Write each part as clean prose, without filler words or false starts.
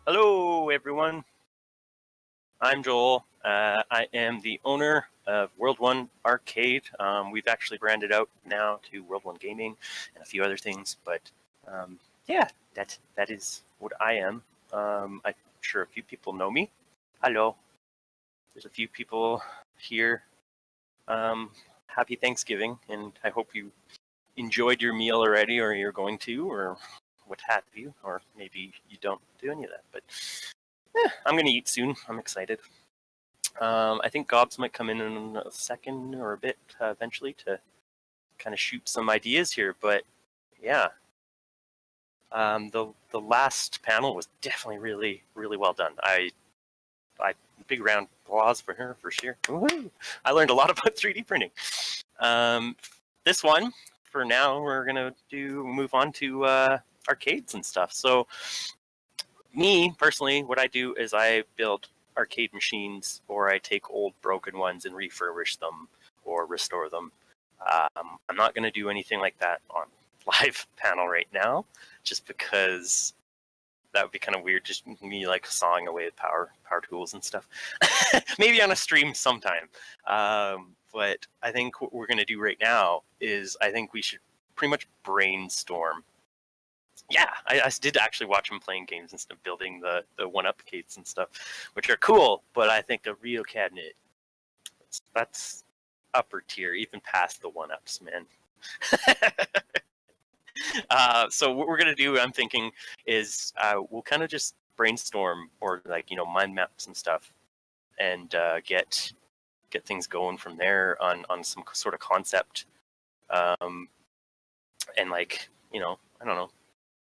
Hello, everyone. I'm Joel. I am the owner of World One Arcade. We've actually branded out now to World One Gaming and a few other things, but yeah, that is what I am. I'm sure a few people know me. Hello. There's a few people here. Happy Thanksgiving, and I hope you enjoyed your meal already, or you're going to, or what have you, or maybe you don't do any of that, but I'm going to eat soon. I'm excited. I think Gobs might come in a second or a bit eventually to kind of shoot some ideas here, but yeah. The last panel was definitely really well done. I big round of applause for her for sure. Woo-hoo! I learned a lot about 3D printing. This one, for now, we're gonna move on to arcades and stuff. So me personally, what I do is I build arcade machines, or I take old broken ones and refurbish them or restore them. I'm not going to do anything like that on live panel right now, just because that would be kind of weird, just me like sawing away with power tools and stuff. Maybe on a stream sometime. But I think what we're going to do right now is I think we should pretty much brainstorm. Yeah, I did actually watch him playing games and stuff, building the one-up gates and stuff, which are cool, but I think a real cabinet, that's upper tier, even past the one-ups, man. So what we're going to do, I'm thinking, is we'll kind of just brainstorm, or like, mind maps and stuff, and get things going from there on some sort of concept. And like, I don't know.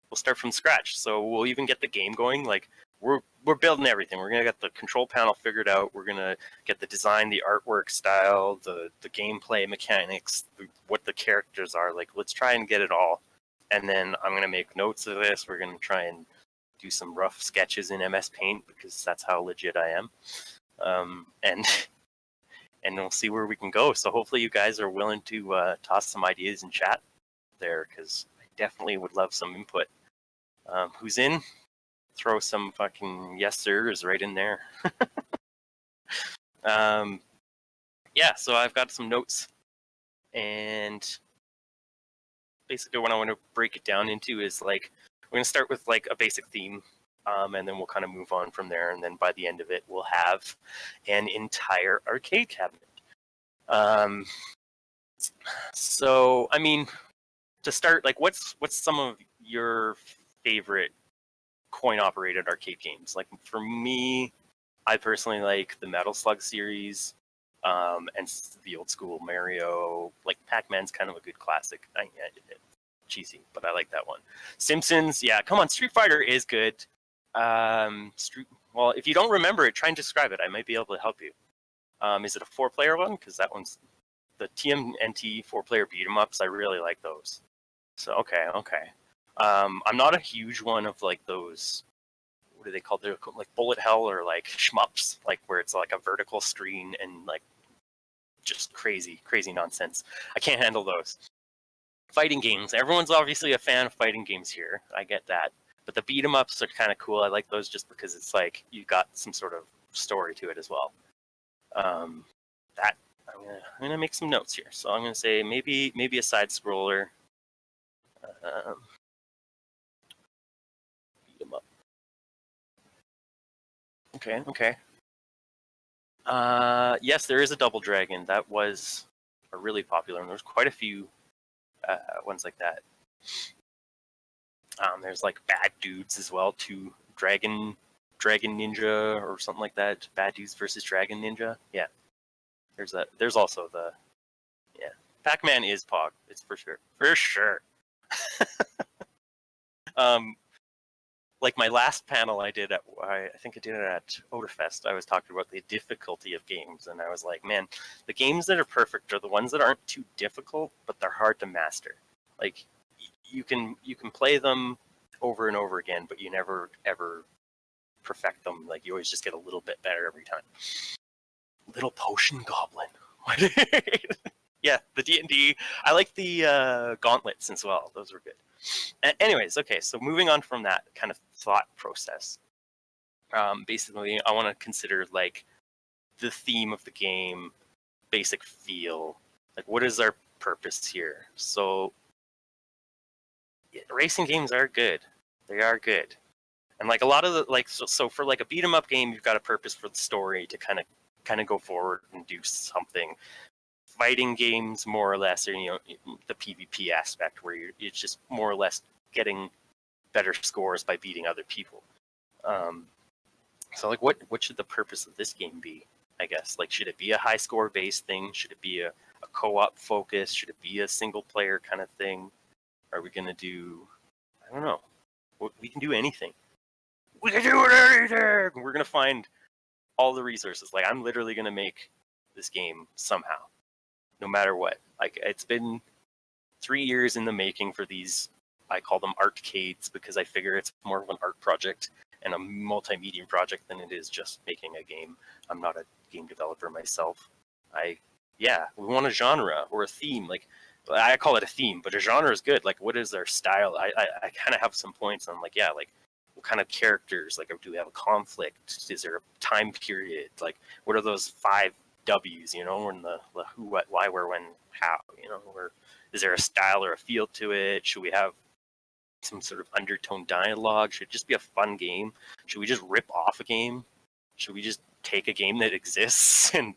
We'll start from scratch. So we'll even get the game going. Like we're building everything. We're gonna get the control panel figured out. We're gonna get the design, the artwork style, the gameplay mechanics, what the characters are. Like, let's try and get it all. And then I'm gonna make notes of this. We're gonna try and do some rough sketches in MS Paint, because that's how legit I am. And we'll see where we can go. So hopefully you guys are willing to toss some ideas in chat there, because I definitely would love some input. Who's in? Throw some fucking yes sirs right in there. Yeah, so I've got some notes, and basically what I want to break it down into is like, we're going to start with like a basic theme, and then we'll kind of move on from there, and then by the end of it we'll have an entire arcade cabinet. So I mean, to start, like, what's some of your favorite coin-operated arcade games? Like, for me, I personally like the Metal Slug series, and the old school Mario. Like, Pac-Man's kind of a good classic. Cheesy, but I like that one. Simpsons, yeah, come on, Street Fighter is good. Well, if you don't remember it, try and describe it. I might be able to help you. Is it a 4-player one? Because that one's the TMNT 4-player beat 'em ups. I really like those. So okay. I'm not a huge one of like those, what do they call it? Like bullet hell, or like shmups, like where it's like a vertical screen and like just crazy nonsense. I can't handle those. Fighting games. Everyone's obviously a fan of fighting games here. I get that. But the beat 'em ups are kind of cool. I like those just because it's like you got some sort of story to it as well. That I'm gonna make some notes here. So I'm gonna say maybe a side scroller. Beat 'em up. Okay. Yes, there is a Double Dragon. That was a really popular one. There's quite a few ones like that. There's like Bad Dudes as well, too. Dragon Ninja or something like that. Bad Dudes versus Dragon Ninja. Yeah. There's that. There's also the, yeah. Pac-Man is Pog. It's for sure. For sure. Like my last panel I did at, I think I did it at Odafest, I was talking about the difficulty of games, and I was like, man, the games that are perfect are the ones that aren't too difficult, but they're hard to master. Like, you can play them over and over again, but you never ever perfect them. Like, you always just get a little bit better every time. Little Potion Goblin. Yeah, the D&D. I like the gauntlets as well. Those were good. Anyways, okay, so moving on from that kind of thought process, Basically, I want to consider like the theme of the game, basic feel, like what is our purpose here. So racing games are good. They are good. And like a lot of the like so for like a beat 'em up game, you've got a purpose for the story to kind of go forward and do something. Fighting games, more or less, are, the PvP aspect where it's just more or less getting better scores by beating other people. So like what should the purpose of this game be? I guess like should it be a high score based thing? Should it be a co-op focus? Should it be a single player kind of thing? Are we gonna do? I don't know. We can do anything. We can do anything. We're gonna find all the resources. Like I'm literally gonna make this game somehow, no matter what. Like it's been 3 years in the making for these. I call them artcades because I figure it's more of an art project and a multimedia project than it is just making a game. I'm not a game developer myself. We want a genre or a theme. Like I call it a theme, but a genre is good. Like what is our style? I kind of have some points on like, yeah, like what kind of characters? Like do we have a conflict? Is there a time period? Like what are those 5 W's, and the who, what, why, where, when, how, or is there a style or a feel to it? Should we have some sort of undertone dialogue? Should it just be a fun game? Should we just rip off a game? Should we just take a game that exists and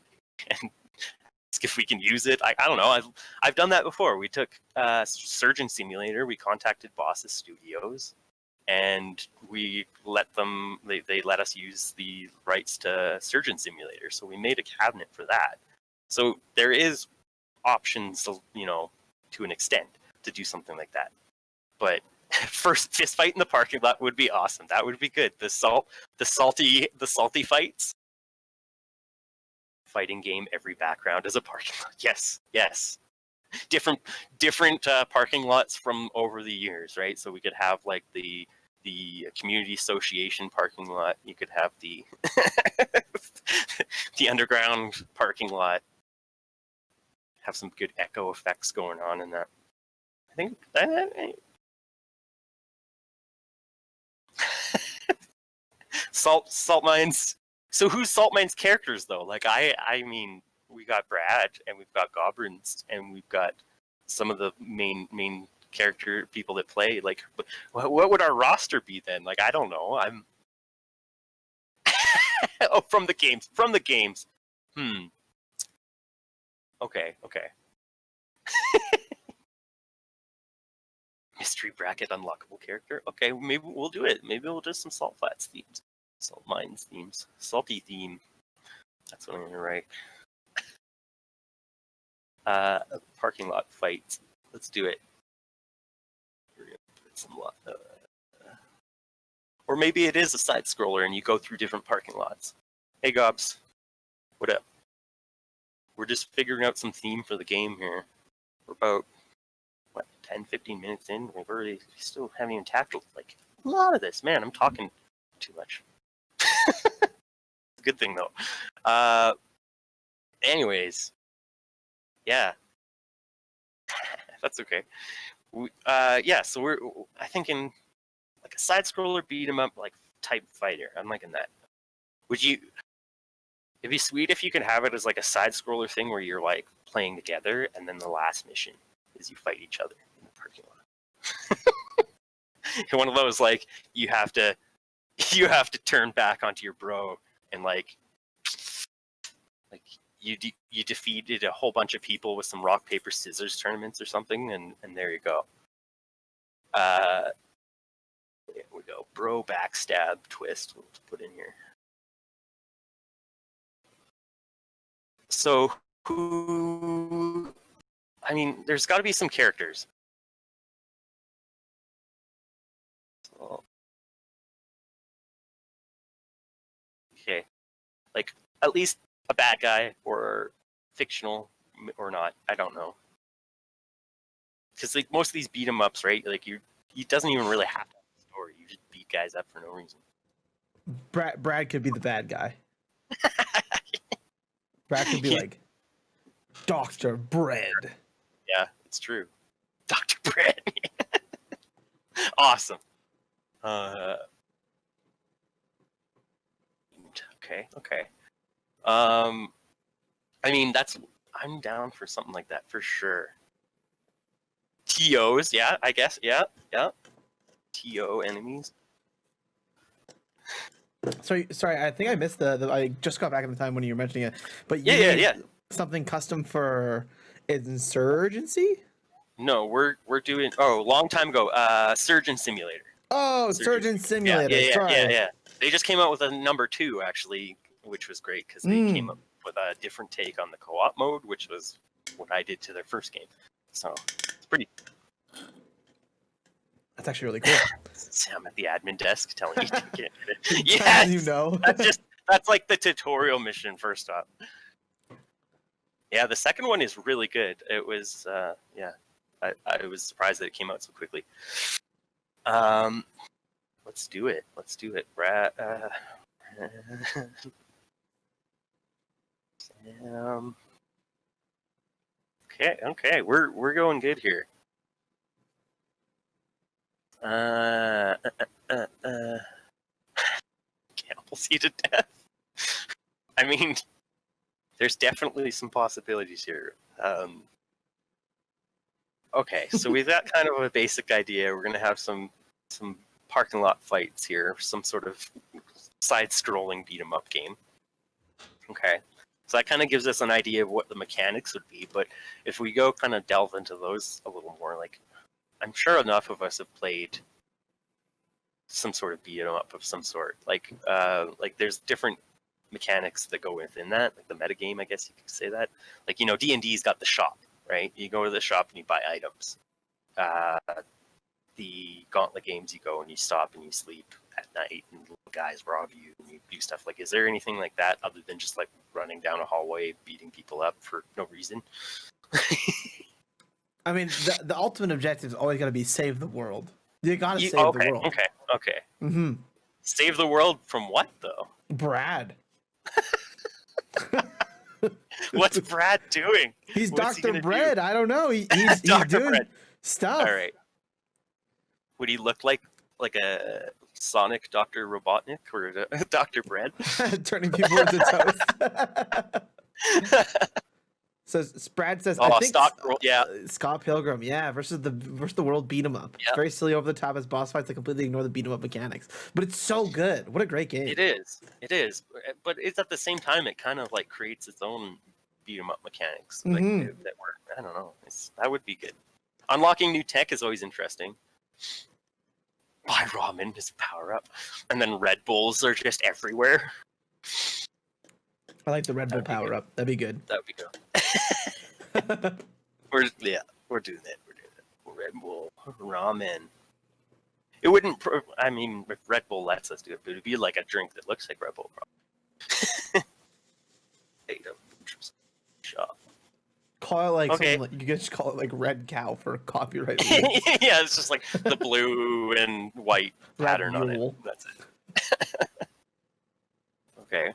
ask if we can use it? I don't know. I've done that before. We took Surgeon Simulator. We contacted Bosses Studios, and we let them. They let us use the rights to Surgeon Simulator. So we made a cabinet for that. So there is options, to an extent, to do something like that. But first fist fight in the parking lot would be awesome. That would be good. The salty fights. Fighting game, every background is a parking lot. Yes. Different parking lots from over the years, right? So we could have like the community association parking lot. You could have the the underground parking lot. Have some good echo effects going on in that. I think Salt Mines. So who's Salt Mines characters though? Like I mean, we got Brad and we've got Gobrins and we've got some of the main character people that play. Like, what would our roster be then? Like, I don't know. I'm from the games. Okay. Mystery bracket unlockable character. Okay, maybe we'll do it. Maybe we'll do some Salt Flats themes, Salt Mines themes, salty theme. That's what I'm gonna write. Parking lot fight. Let's do it. We're gonna put some or maybe it is a side scroller and you go through different parking lots. Hey Gobs, what up? We're just figuring out some theme for the game here. We're about 10-15 minutes in. We've already still haven't even tackled like a lot of this. Man, I'm talking too much. Good thing though. Anyways, yeah, that's okay. So we're I think in like a side scroller beat 'em up like type fighter. I'm liking that. It'd be sweet if you could have it as like a side scroller thing where you're like playing together and then the last mission is you fight each other in the parking lot. One of those like you have to turn back onto your bro and like you defeated a whole bunch of people with some rock paper scissors tournaments or something, and there you go. There we go. Bro backstab twist. We'll put in here. So who? I mean, there's got to be some characters. So, okay, like at least a bad guy or fictional or not. I don't know. Because like most of these beat 'em ups, right? Like he doesn't even really have to have a story. You just beat guys up for no reason. Brad could be the bad guy. Brad could be like Dr. Bread. Yeah, it's true. Dr. Bread. Awesome. Okay. I mean, I'm down for something like that for sure. TOs, yeah, I guess, yeah. TO enemies. Sorry, I think I missed I just got back in the time when you were mentioning it. But you Yeah. something custom for Insurgency? No, we're doing. Oh, long time ago. Surgeon Simulator. Oh, Surgeon Simulator. Yeah. Sorry. They just came out with a number 2 actually, which was great because they came up with a different take on the co-op mode, which was what I did to their first game. So it's pretty. That's actually really cool. Sam at the admin desk telling you to get it. Yes, you know. That's like the tutorial mission first up. Yeah, the second one is really good. It was I was surprised that it came out so quickly. Let's do it. Okay, we're going good here. Campbell see to death. I mean, there's definitely some possibilities here. Okay, so we've got kind of a basic idea. We're gonna have some parking lot fights here, some sort of side-scrolling beat 'em up game. Okay, so that kind of gives us an idea of what the mechanics would be. But if we go kind of delve into those a little more, like I'm sure enough of us have played some sort of beat 'em up of some sort. Like there's different mechanics that go within that, like the metagame, I guess you could say that. Like, you know, D&D's got the shop, right? You go to the shop and you buy items. The Gauntlet games, you go and you stop and you sleep at night and little guys rob you and you do stuff. Like, is there anything like that other than just like running down a hallway beating people up for no reason? I mean, the ultimate objective is always got to be save the world. You got to save the world. Okay. Mm-hmm. Save the world from what, though? Brad. What's Brad doing? He's What's Dr. Bread. I don't know. He's Dr. doing Bread. stuff. All right. Would he look like a Sonic Dr. Robotnik or Dr. Bread? Turning people into toast. So Brad says, I think Scott Pilgrim, versus the world beat 'em up. Yep. It's very silly, over the top as boss fights that completely ignore the beat 'em up mechanics. But it's so good. What a great game. It is. But it's at the same time it kind of like creates its own beat 'em up mechanics. Like, that work. I don't know. That would be good. Unlocking new tech is always interesting. Buy ramen is a power up. And then Red Bulls are just everywhere. I like the Red Bull power up. That'd be good. That would be good. We're doing it. Red Bull ramen. It wouldn't. I mean, if Red Bull lets us do it, but it'd be like a drink that looks like Red Bull. Shop. Call it like something like, you can just call it like Red Cow for copyright. Yeah, it's just like the blue and white pattern on it. That's it. Okay.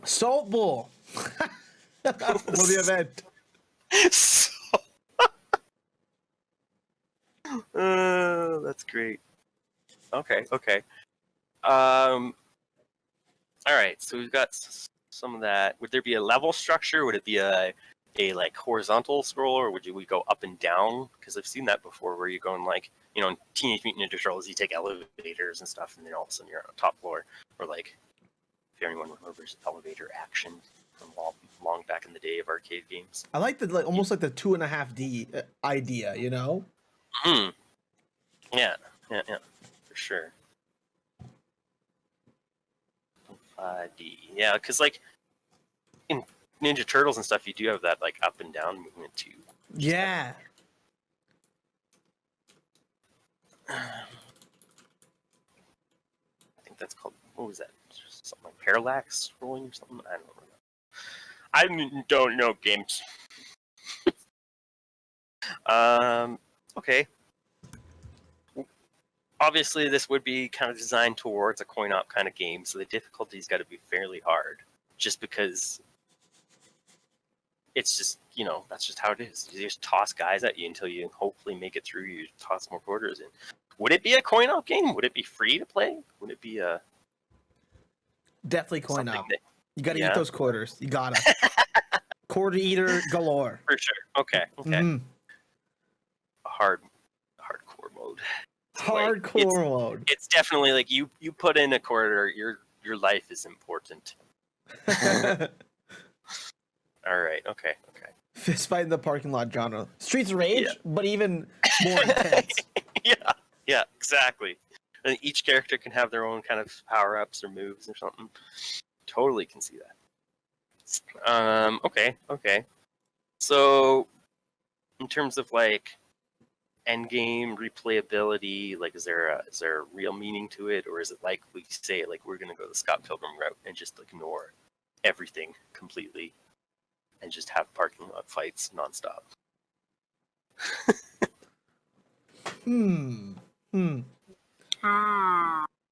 Salt Bowl. For the event. That's great. Okay. All right, so we've got some of that. Would there be a level structure? Would it be a like horizontal scroll, or would we go up and down? Because I've seen that before, where you're going like, you know, in Teenage Mutant Ninja Turtles, you take elevators and stuff, and then all of a sudden you're on the top floor. Or like, if anyone remembers elevator action from long back in the day of arcade games. I like the almost like the 2.5D idea, you know? Yeah, for sure. 5D, yeah, because like in Ninja Turtles and stuff, you do have that like up and down movement too. Yeah. I think that's called, what was that? Something like parallax rolling or something? I don't remember. I don't know games. Okay. Obviously, this would be kind of designed towards a coin-op kind of game, so the difficulty's got to be fairly hard, just because it's just, you know, that's just how it is. You just toss guys at you until you hopefully make it through. You toss more quarters in. Would it be a coin op game? Would it be free to play? Would it be a definitely coin op? You got to eat those quarters. You gotta quarter eater galore for sure. Okay. Mm-hmm. Hardcore mode. Hardcore mode. It's definitely like you put in a quarter. Your life is important. All right. Okay. Fist fight in the parking lot genre. Streets of Rage, but even more intense. Yeah, exactly. And each character can have their own kind of power-ups or moves or something. Totally can see that. Okay. So, in terms of like end game replayability, like is there a real meaning to it, or is it like we say like we're gonna go the Scott Pilgrim route and just ignore everything completely and just have parking lot fights nonstop?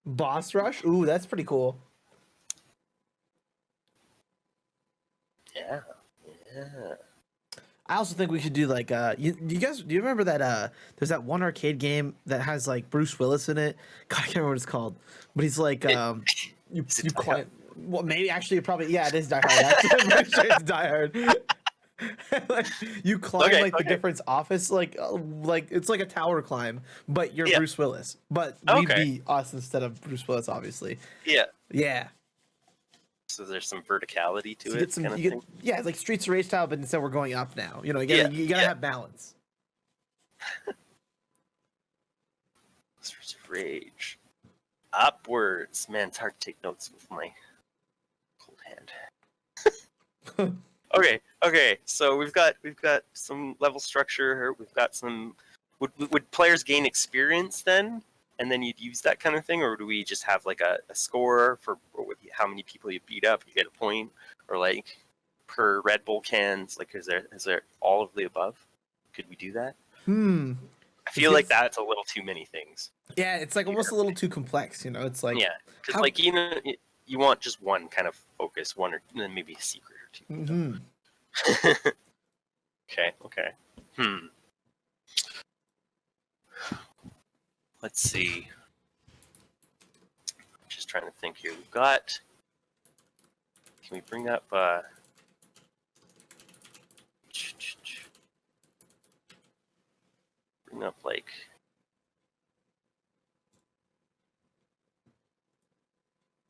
Boss rush? Ooh, that's pretty cool. Yeah. I also think we should do like you guys, do you remember that there's that one arcade game that has like Bruce Willis in it? God, I can't remember what it's called. But he's like you climb, well, maybe actually probably, yeah, it is Die Hard. Actually, I'm pretty sure it's Die Hard. Like, you climb the different office, like it's like a tower climb, but you're Bruce Willis. But we'd be us instead of Bruce Willis, obviously. Yeah. So there's some verticality to it. Yeah, it's like Streets of Rage style, but instead we're going up now. You know, you gotta have balance. Streets of Rage. Upwards. Man, it's hard to take notes with my cold hand. Okay. So we've got some level structure. We've got some. Would players gain experience then, and then you'd use that kind of thing, or do we just have like a score for how many people you beat up? You get a point, or like per Red Bull cans. Like, is there all of the above? Could we do that? I feel like that's a little too many things. Yeah, it's like almost a little too complex. You know, it's like because like you want just one kind of focus, one or then maybe a secret or two. Mm-hmm. Okay. Let's see. I'm just trying to think here. We've got. Can we bring up? Bring up like.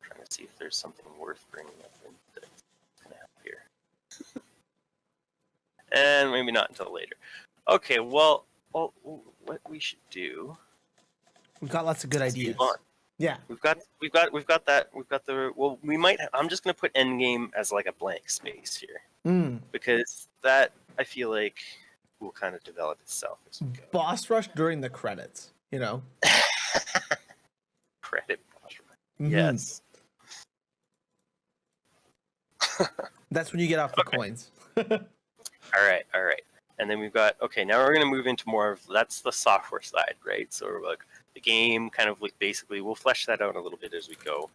I'm trying to see if there's something worth bringing up that's gonna help here. And maybe not until later. Okay. Well, what we should do. We've got lots of good ideas. Yeah, we've got that. We've got the. Well, we might. I'm just gonna put endgame as like a blank space here, because that I feel like will kind of develop itself as we go. Boss rush during the credits. You know. Credit boss rush. Yes. That's when you get off the coins. All right. And then we've got, now we're going to move into more of, that's the software side, right? So we're like, the game kind of like, basically, we'll flesh that out a little bit as we go.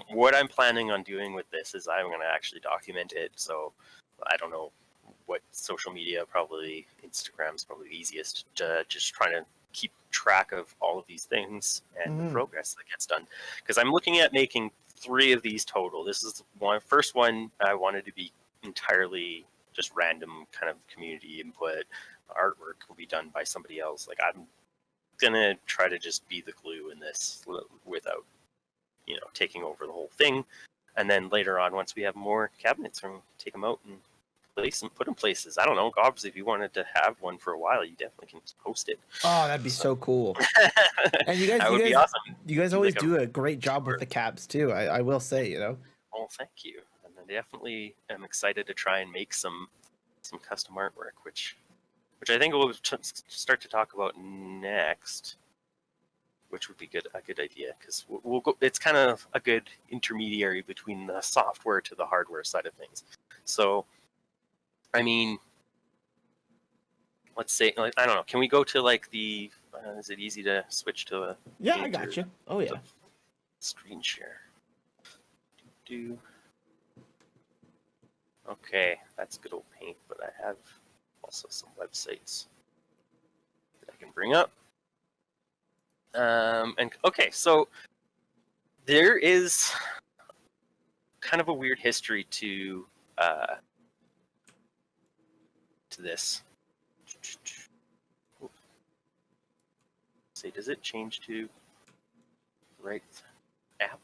What I'm planning on doing with this is I'm going to actually document it. So I don't know what social media, probably Instagram's probably the easiest, just trying to keep track of all of these things and the progress that gets done. Because I'm looking at making 3 of these total. This is first one I wanted to be entirely just random kind of community input. Artwork will be done by somebody else. Like, I'm gonna try to just be the glue in this without, taking over the whole thing. And then later on, once we have more cabinets, we're gonna take them out and place them, put them places. I don't know. Obviously, if you wanted to have one for a while, you definitely can post it. Oh, that'd be so cool. And you guys, be awesome. You guys always do a great job with the cabs too. I will say, Oh, thank you. I definitely am excited to try and make some custom artwork, which I think we'll start to talk about next, which would be a good idea, because we'll go. It's kind of a good intermediary between the software to the hardware side of things. So, I mean, let's say, like, I don't know. Can we go to like the? Is it easy to switch to a? Yeah, I got you. Oh yeah. Screen share. Okay, that's good old Paint, but I have also some websites that I can bring up. And okay, so there is kind of a weird history to this. See, does it change to the right app?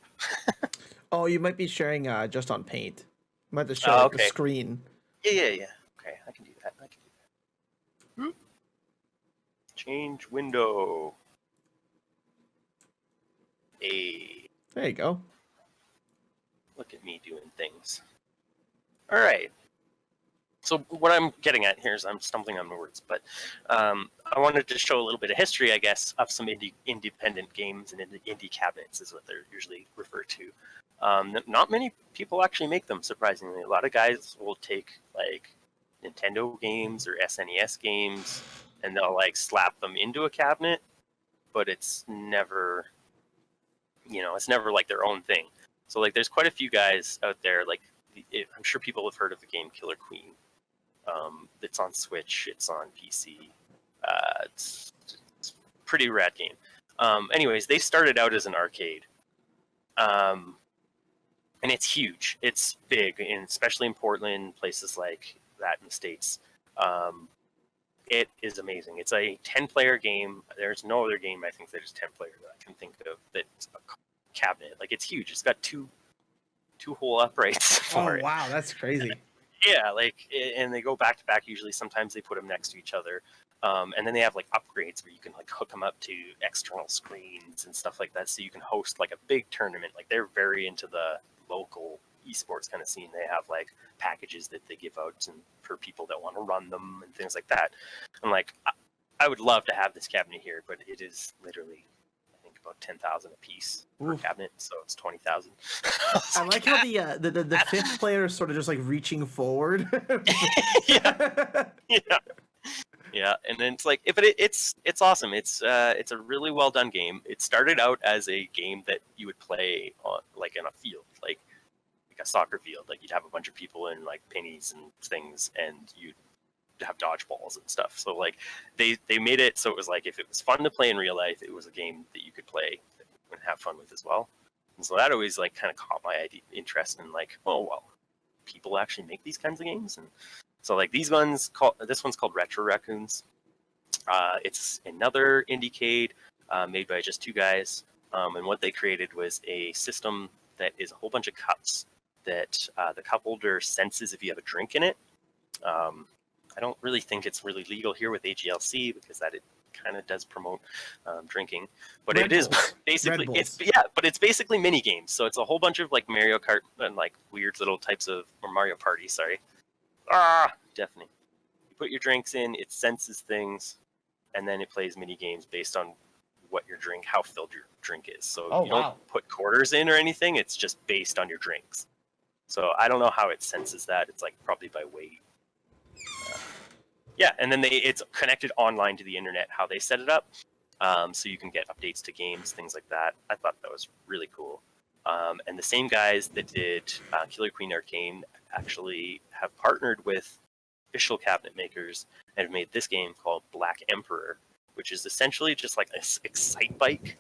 Oh, you might be sharing just on Paint. You might have to show the screen. Yeah. Okay, I can do that. Change window. Hey. There you go. Look at me doing things. All right. So what I'm getting at here is I'm stumbling on the words, but I wanted to show a little bit of history, I guess, of some independent games, and indie cabinets is what they're usually referred to. Not many people actually make them, surprisingly. A lot of guys will take like Nintendo games or SNES games, and they'll like slap them into a cabinet, but it's never, it's never like their own thing. So like, there's quite a few guys out there. Like, I'm sure people have heard of the game Killer Queen. It's on Switch. It's on PC. It's a pretty rad game. Anyways, they started out as an arcade, and it's huge. It's big, and especially in Portland, places like that in the States. It is amazing. It's a 10-player game. There's no other game I think that is 10-player that I can think of that's a cabinet. Like, it's huge. It's got two whole uprights for it. Oh wow, that's crazy. Yeah, like, and they go back to back. Usually, sometimes they put them next to each other, and then they have like upgrades where you can like hook them up to external screens and stuff like that, so you can host like a big tournament. Like, they're very into the local esports kind of scene. They have like packages that they give out and for people that want to run them and things like that. And like, I would love to have this cabinet here, but it is literally, about 10,000 a piece per cabinet, so it's 20,000. I like how the fifth player is sort of just like reaching forward. Yeah, and then it's like, but it's awesome. It's a really well done game. It started out as a game that you would play on like in a field, like a soccer field. Like, you'd have a bunch of people in like pennies and things, and you'd have dodgeballs and stuff. So like, they made it so it was like, if it was fun to play in real life, it was a game that you could play and have fun with as well. And so that always like kind of caught my interest in like, oh well, people actually make these kinds of games. And so like, this one's called Retro Raccoons. It's another Indiecade made by just two guys, and what they created was a system that is a whole bunch of cups that the cup holder senses if you have a drink in it. I don't really think it's really legal here with AGLC because that it kind of does promote drinking, but Red Bulls. Is basically but it's basically mini games. So it's a whole bunch of like Mario Kart and like weird little types of, or Mario Party. Sorry, definitely. You put your drinks in, it senses things, and then it plays mini games based on what your drink, how filled your drink is. So you don't put quarters in or anything. It's just based on your drinks. So I don't know how it senses that. It's like probably by weight. Yeah, and then it's connected online to the internet, how they set it up, so you can get updates to games, things like that. I thought that was really cool. And the same guys that did Killer Queen Arcane actually have partnered with official cabinet makers and have made this game called Black Emperor, which is essentially just like a Excite bike,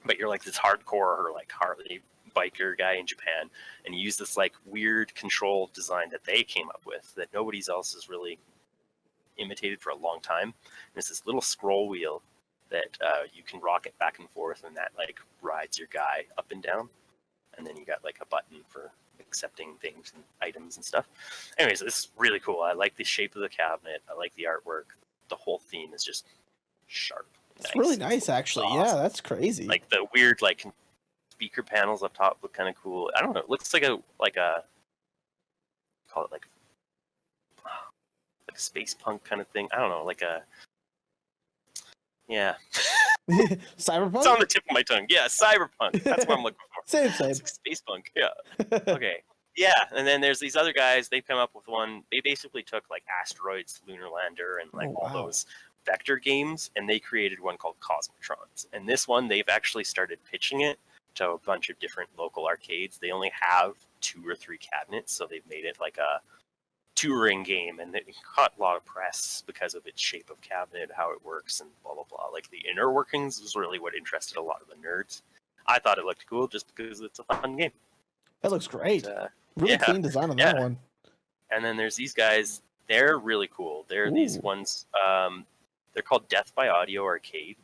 but you're like this hardcore or like Harley biker guy in Japan, and you use this like weird control design that they came up with that nobody else has really imitated for a long time. And it's this little scroll wheel that you can rock it back and forth, and that like rides your guy up and down, and then you got like a button for accepting things and items and stuff. Anyways, this is really cool. I like the shape of the cabinet. I like the artwork. The whole theme is just sharp. It's really nice, actually. Awesome. Yeah, that's crazy. Like the weird like speaker panels up top look kind of cool. I don't know. It looks like a call it like space punk kind of thing. I don't know, like a cyberpunk. It's on the tip of my tongue. Yeah, cyberpunk. That's what I'm looking for. Same. It's like space punk. Yeah. Okay. Yeah, and then there's these other guys. They come up with one. They basically took like Asteroids, Lunar Lander, and like all those vector games, and they created one called Cosmotrons. And this one, they've actually started pitching it to a bunch of different local arcades. They only have 2 or 3 cabinets, so they've made it like a touring game, and it caught a lot of press because of its shape of cabinet, how it works, and blah blah blah. Like the inner workings was really what interested a lot of the nerds. I thought it looked cool just because it's a fun game. It looks great. Really clean design on that one. And then there's these guys. They're really cool. They're these ones. They're called Death by Audio Arcade,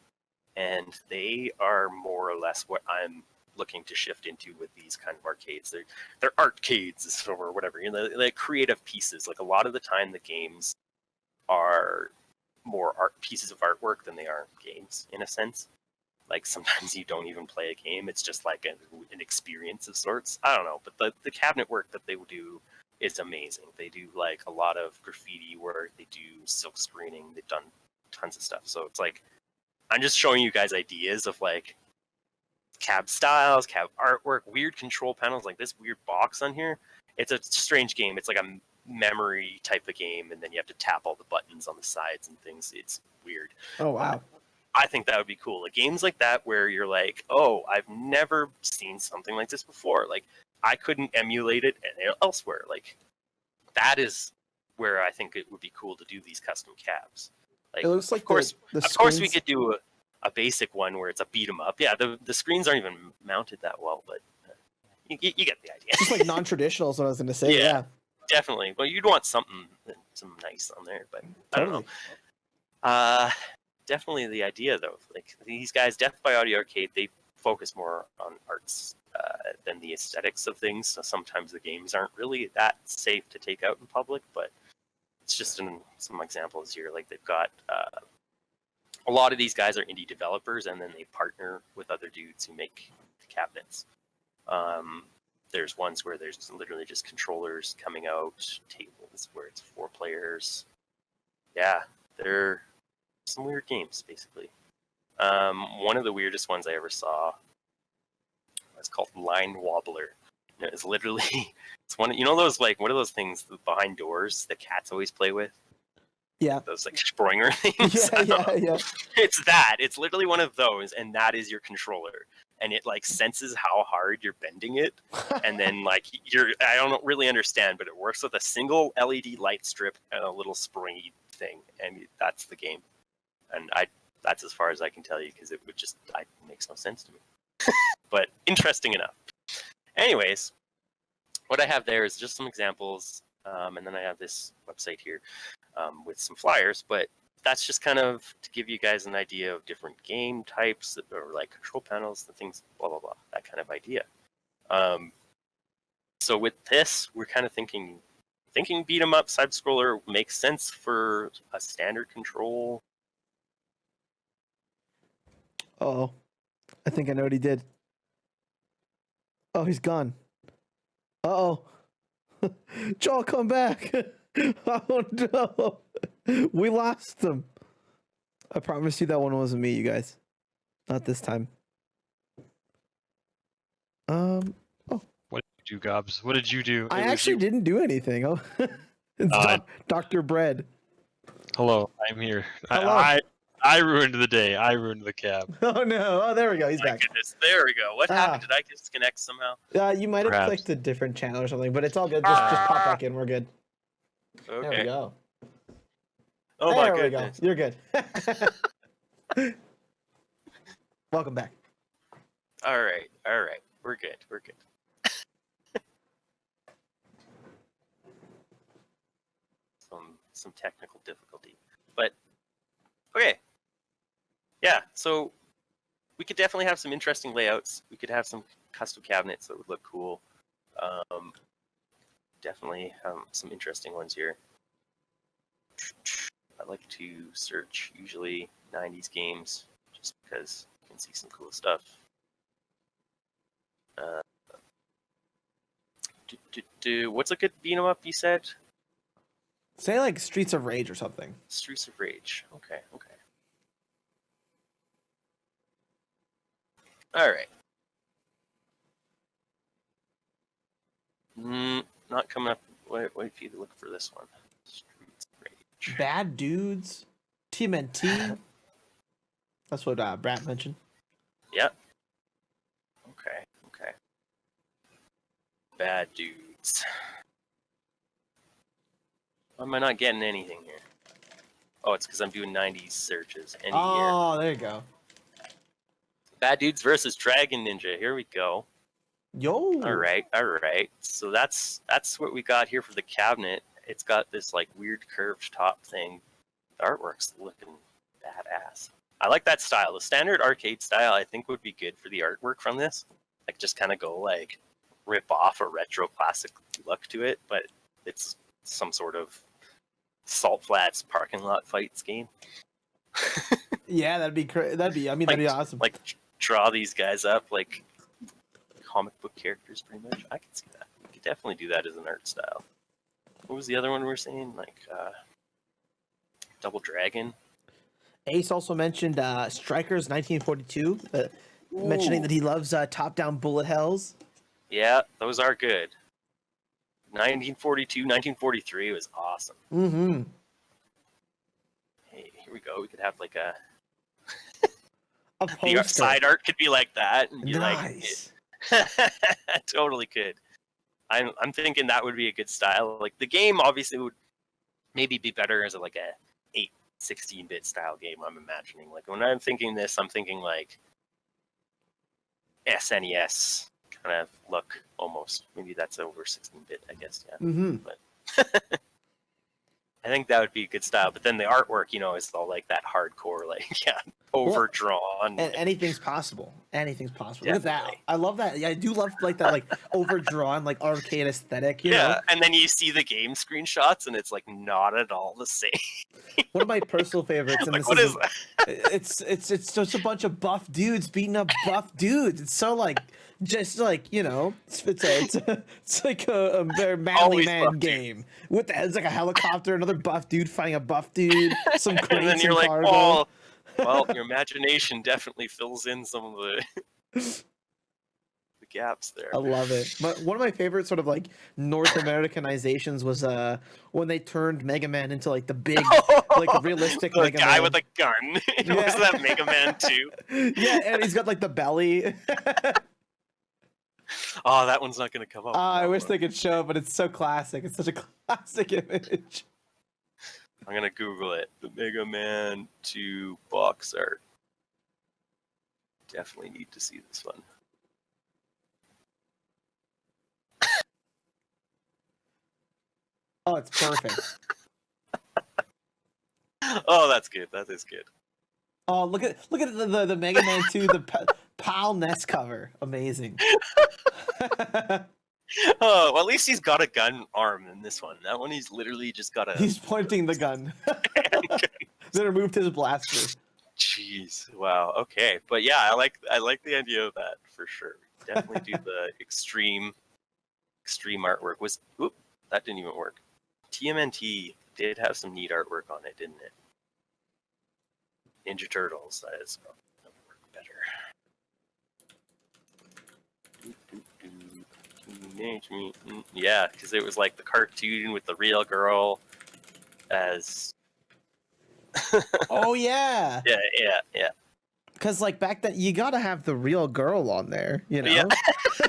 and they are more or less what I'm looking to shift into with these kind of arcades. They're arcades or whatever. You know, they're creative pieces. Like a lot of the time, the games are more art pieces of artwork than they are games, in a sense. Like sometimes you don't even play a game; it's just like an experience of sorts. I don't know, but the cabinet work that they do is amazing. They do like a lot of graffiti work. They do silk screening. They've done tons of stuff. So it's like I'm just showing you guys ideas of like cab styles, cab artwork, weird control panels, like this weird box on here. It's a strange game. It's like a memory type of game, and then you have to tap all the buttons on the sides and things. It's weird. Oh wow. I think that would be cool. Like games like that where you're like, oh, I've never seen something like this before. Like I couldn't emulate it elsewhere. Like that is where I think it would be cool to do these custom cabs. Like, it looks like of course we could do a basic one where it's a beat 'em up. Yeah, the screens aren't even mounted that well, but you get the idea. Just like non-traditional is what I was going to say. Yeah, definitely. But you'd want some nice on there, but totally. I don't know. Definitely the idea though. Like these guys, Death by Audio Arcade, they focus more on arts than the aesthetics of things. So sometimes the games aren't really that safe to take out in public, but it's just some examples here. Like they've got a lot of these guys are indie developers, and then they partner with other dudes who make cabinets. There's ones where there's literally just controllers coming out, tables where it's 4 players. Yeah, they're some weird games, basically. One of the weirdest ones I ever saw was called Line Wobbler. It's literally, it's one, you know those, like, what are those things behind doors that cats always play with? Yeah. Those, like, Springer things? Yeah. It's that. It's literally one of those, and that is your controller. And it, like, senses how hard you're bending it. And then, like, I don't really understand, but it works with a single LED light strip and a little springy thing. And that's the game. And that's as far as I can tell you, because it makes no sense to me. But interesting enough. Anyways, what I have there is just some examples, and then I have this website here with some flyers, but that's just kind of to give you guys an idea of different game types or like control panels, the things, blah, blah, blah, that kind of idea. So with this, we're kind of thinking beat 'em up, side scroller makes sense for a standard control. Oh, I think I know what he did. Oh, he's gone. Uh-oh. Joel, come back. Oh, no. We lost him. I promise you that one wasn't me, you guys. Not this time. Oh. What did you do, Gobs? What did you do? I actually didn't do anything. Oh, it's Dr. Bread. Hello, I'm here. Hello. I ruined the day. I ruined the cab. Oh no! Oh, there we go. He's My back. goodness, there we go. What happened? Did I disconnect somehow? You might have clicked a different channel or something, but it's all good. Just pop back in. We're good. Okay. There we go. Oh my goodness. You're good. Welcome back. All right. We're good. Some technical difficulty, but okay. Yeah, so we could definitely have some interesting layouts. We could have some custom cabinets that would look cool. Definitely some interesting ones here. I like to search usually 90s games just because you can see some cool stuff. What's a good beat 'em up, you said? Say like Streets of Rage or something. Streets of Rage. Okay. All right. Not coming up. Wait if you look for this one. Streets of Rage. Bad Dudes. TMNT. That's what Brat mentioned. Yep. Okay. Bad Dudes. Why am I not getting anything here? Oh, it's because I'm doing 90s searches. Oh, there you go. Bad Dudes versus Dragon Ninja. Here we go. Yo. All right. So that's what we got here for the cabinet. It's got this like weird curved top thing. The artwork's looking badass. I like that style. The standard arcade style I think would be good for the artwork from this. Like just kind of go like rip off a retro classic look to it, but it's some sort of Salt Flats parking lot fights game. Yeah, that'd be that'd be awesome. Like draw these guys up like comic book characters pretty much. I can see that. You could definitely do that as an art style. What was the other one we were saying? Like Double Dragon. Ace also mentioned Strikers 1942, mentioning that he loves top-down bullet hells. Yeah, those are good. 1942, 1943 was awesome. Mm-hmm. Hey, here we go. We could have like a poster. The side art could be like that, and be nice. Like, totally could. I'm thinking that would be a good style. Like the game obviously would maybe be better as like a 16-bit style game. I'm imagining. Like when I'm thinking this, I'm thinking like SNES kind of look almost. Maybe that's over 16-bit, I guess. Yeah. Mm-hmm. But I think that would be a good style. But then the artwork, is all like that hardcore, like overdrawn. And anything's possible. Anything's possible. Definitely. Look at that. I love that. Yeah, I do love like that, like overdrawn, like arcade aesthetic. You know? And then you see the game screenshots, and it's like not at all the same. One of my personal favorites. And like, what is that? It's just a bunch of buff dudes beating up buff dudes. It's so like. Just like it's like a very manly Always man game. With it's like a helicopter, another buff dude fighting a buff dude, some crates and then you're like, cargo. oh, well, your imagination definitely fills in some of the gaps there. I love it. But one of my favorite sort of like North Americanizations was when they turned Mega Man into like the big, like realistic the Mega guy Man with a gun. Was that Mega Man 2? Yeah, and he's got like the belly. Oh, that one's not going to come up. I wish they could show, but it's so classic. It's such a classic image. I'm going to Google it. The Mega Man 2 box art. Definitely need to see this one. Oh, it's perfect. Oh, that's good. That is good. Oh, look at the Mega Man 2, the PAL NES cover. Amazing. Oh, well, at least he's got a gun arm in this one. That one, he's literally just got a... He's pointing the gun. They removed his blaster. Jeez. Wow. Okay. But yeah, I like the idea of that for sure. Definitely do the extreme artwork. Oop, that didn't even work. TMNT did have some neat artwork on it, didn't it? Ninja Turtles, that is probably gonna work better. Teenage Mutant, yeah, because it was like the cartoon with the real girl as. Oh yeah. Yeah. Because like back then, you gotta have the real girl on there, you know. Yeah.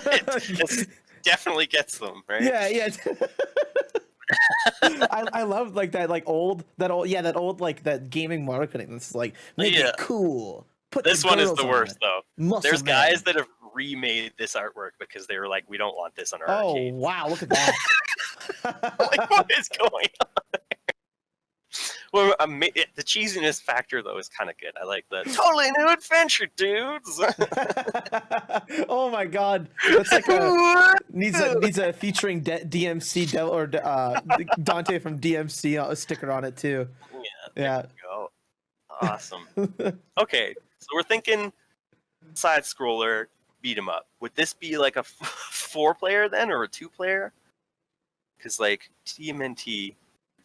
It definitely gets them, right? Yeah. I love like that old like that gaming marketing. It's like make it cool. This one is the worst though. There's man. guys that have remade this artwork because they were like, we don't want this on our arcade. Oh wow, look at that. Like, what is going on there? Well, the cheesiness factor though is kind of good. I like the totally new adventure, dudes. Oh my god, that's like needs a featuring DMC or Dante from DMC sticker on it too. Yeah. There you go. Awesome. Okay, so we're thinking side scroller beat 'em up. Would this be like a 4-player then, or a 2-player? Because like TMNT,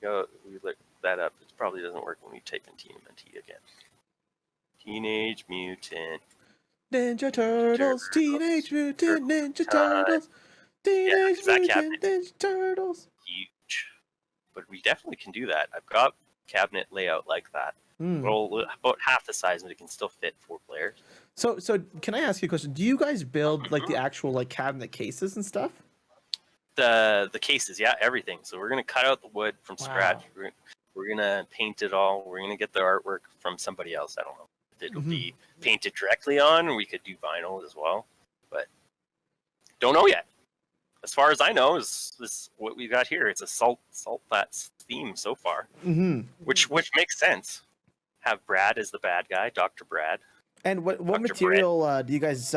we look that up. It probably doesn't work when we type in TMNT again. Teenage Mutant Ninja Turtles, Teenage Mutant Ninja Turtles, Teenage Mutant Ninja Turtles. Huge, but we definitely can do that. I've got cabinet layout like that. Well, about half the size, but it can still fit 4 players. So can I ask you a question? Do you guys build like the actual like cabinet cases and stuff? The cases, yeah, everything. So we're gonna cut out the wood from scratch. We're gonna paint it all. We're gonna get the artwork from somebody else. I don't know if it'll be painted directly on. We could do vinyl as well, but don't know yet. As far as I know, is this what we got here? It's a salt flats theme so far, which makes sense. Have Brad as the bad guy, Dr. Brad. And what material do you guys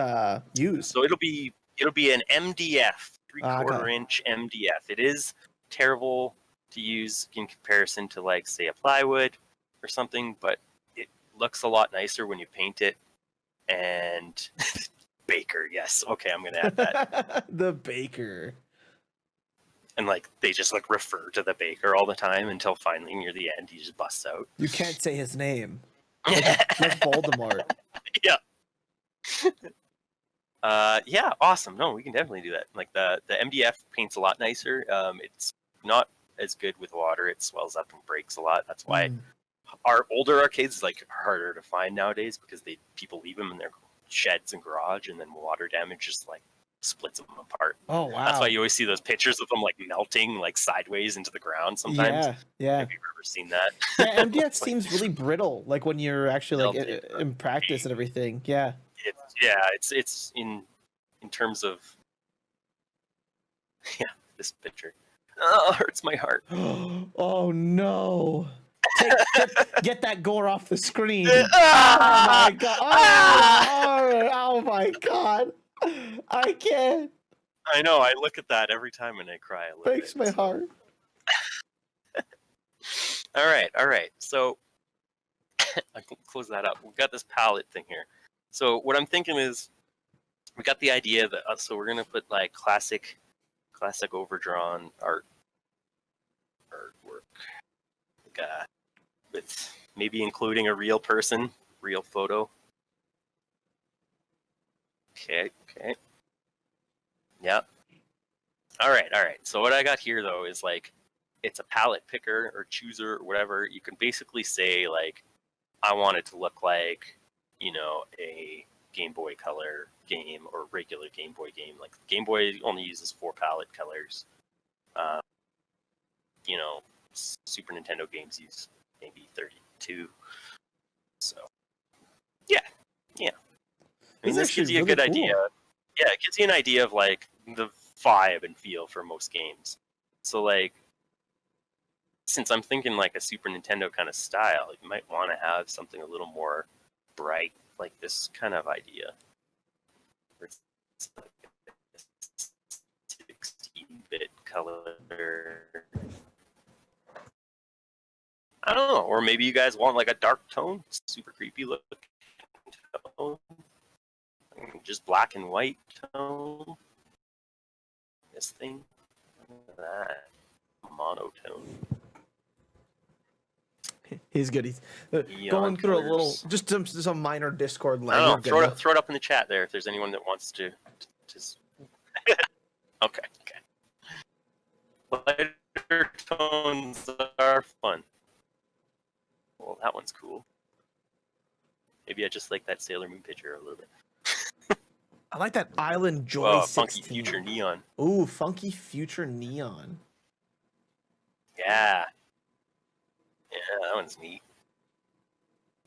use? So it'll be an MDF, 3/4 inch MDF. It is terrible to use in comparison to, like, say, a plywood or something, but it looks a lot nicer when you paint it. And Baker, yes, okay, I'm gonna add that. The Baker. And like they just like refer to the Baker all the time until finally near the end he just busts out. You can't say his name. Like Voldemort. Yeah. Yeah, awesome. No, we can definitely do that. Like the MDF paints a lot nicer. It's not as good with water. It swells up and breaks a lot. That's why our older arcades is like harder to find nowadays, because people leave them in their sheds and garage, and then water damage just like splits them apart. Oh wow! That's why you always see those pictures of them like melting like sideways into the ground sometimes. Yeah. Have you ever seen that? Yeah, MDF seems really brittle, like when you're actually like in practice and everything. Yeah. It's in terms of this picture. Oh, hurts my heart. Oh no! Get that gore off the screen. Oh my god! Oh my god! I can't. I know. I look at that every time and I cry. Breaks my heart. All right. So I can close that up. We've got this palette thing here. So what I'm thinking is, we got the idea that so we're gonna put like classic overdrawn artwork, with maybe including a real person, real photo. Okay. Yep. All right. So what I got here though is like, it's a palette picker or chooser or whatever. You can basically say like, I want it to look like, a Game Boy Color game or regular Game Boy game. Like Game Boy only uses 4 palette colors. Super Nintendo games use maybe 32. So, yeah. I mean, this gives you a good idea. Yeah, it gives you an idea of like the vibe and feel for most games. So like, since I'm thinking like a Super Nintendo kind of style, you might want to have something a little more bright, like this kind of idea. It's like a 16-bit color. I don't know, or maybe you guys want like a dark tone, super creepy look tone, just black and white tone. This thing, that monotone. He's good. He's going through a little, just some minor Discord lag. I don't know. Throw it up in the chat there if there's anyone that wants to just. Okay. Lighter tones are fun. Well, that one's cool. Maybe I just like that Sailor Moon picture a little bit. I like that Island Joy 16. Funky Future Neon. Ooh, Funky Future Neon. Yeah, that one's neat.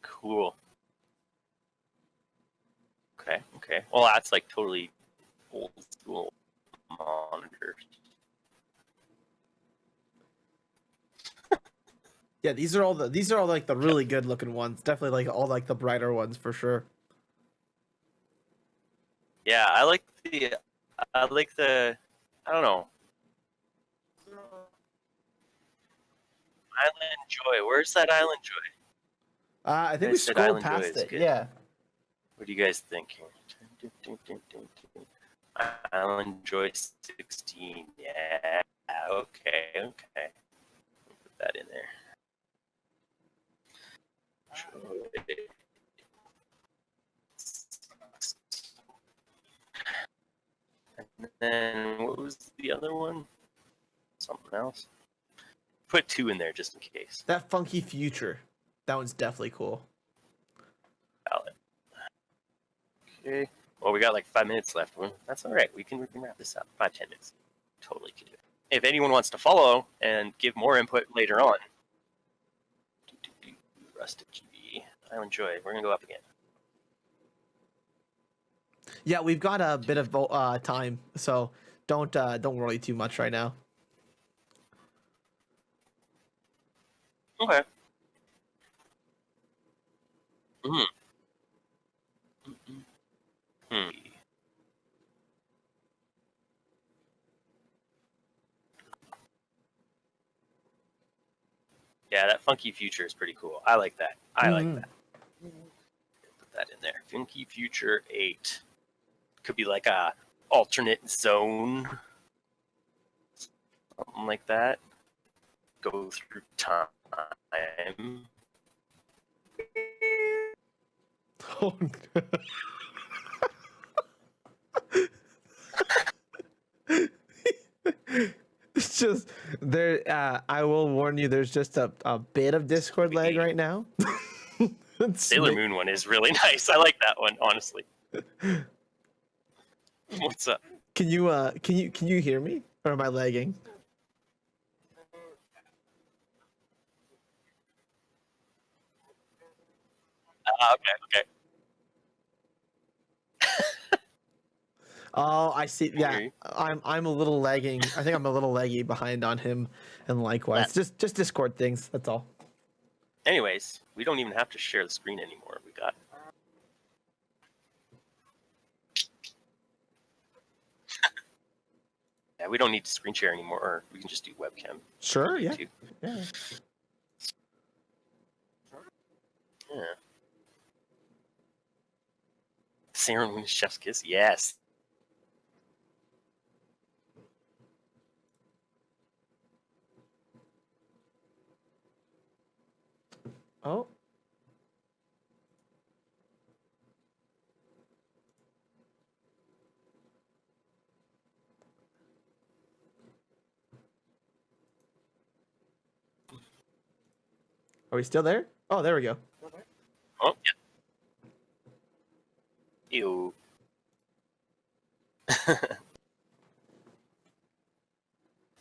Cool. Okay. Well, that's like totally old school monitor. Yeah, these are all like the really good looking ones. Definitely like all like the brighter ones for sure. Yeah, I like the I don't know. Island Joy. Where's that Island Joy? I think we scrolled past it. Yeah. What do you guys think? Island Joy 16. Yeah. Okay. Put that in there. And then what was the other one? Something else. Put 2 in there just in case. That Funky Future. That one's definitely cool. Valid. Okay. Well, we got like 5 minutes left. That's all right. We can wrap this up. 5-10 minutes. Totally can do it. If anyone wants to follow and give more input later on, Rusted GB, I enjoy. We're gonna go up again. Yeah, we've got a bit of time, so don't worry too much right now. Okay. Mm. Hmm. Yeah, that Funky Future is pretty cool. I like that. I like that. Put that in there. Funky Future 8. Could be like a alternate zone. Something like that. Go through time. Oh, it's just there. I will warn you. There's just a bit of Discord lag right now. Sailor Moon one is really nice. I like that one, honestly. What's up? Can you hear me, or am I lagging? Okay. Oh, I see. Yeah, I'm a little lagging. I think I'm a little laggy behind on him, and likewise, just Discord things. That's all. Anyways, we don't even have to share the screen anymore. We got. Yeah, we don't need to screen share anymore. Or we can just do webcam. Sure. Yeah. Yeah. Yeah. Sailor Moon Chef's Kiss. Yes. Oh. Are we still there? Oh, there we go. Oh, yeah. Ew.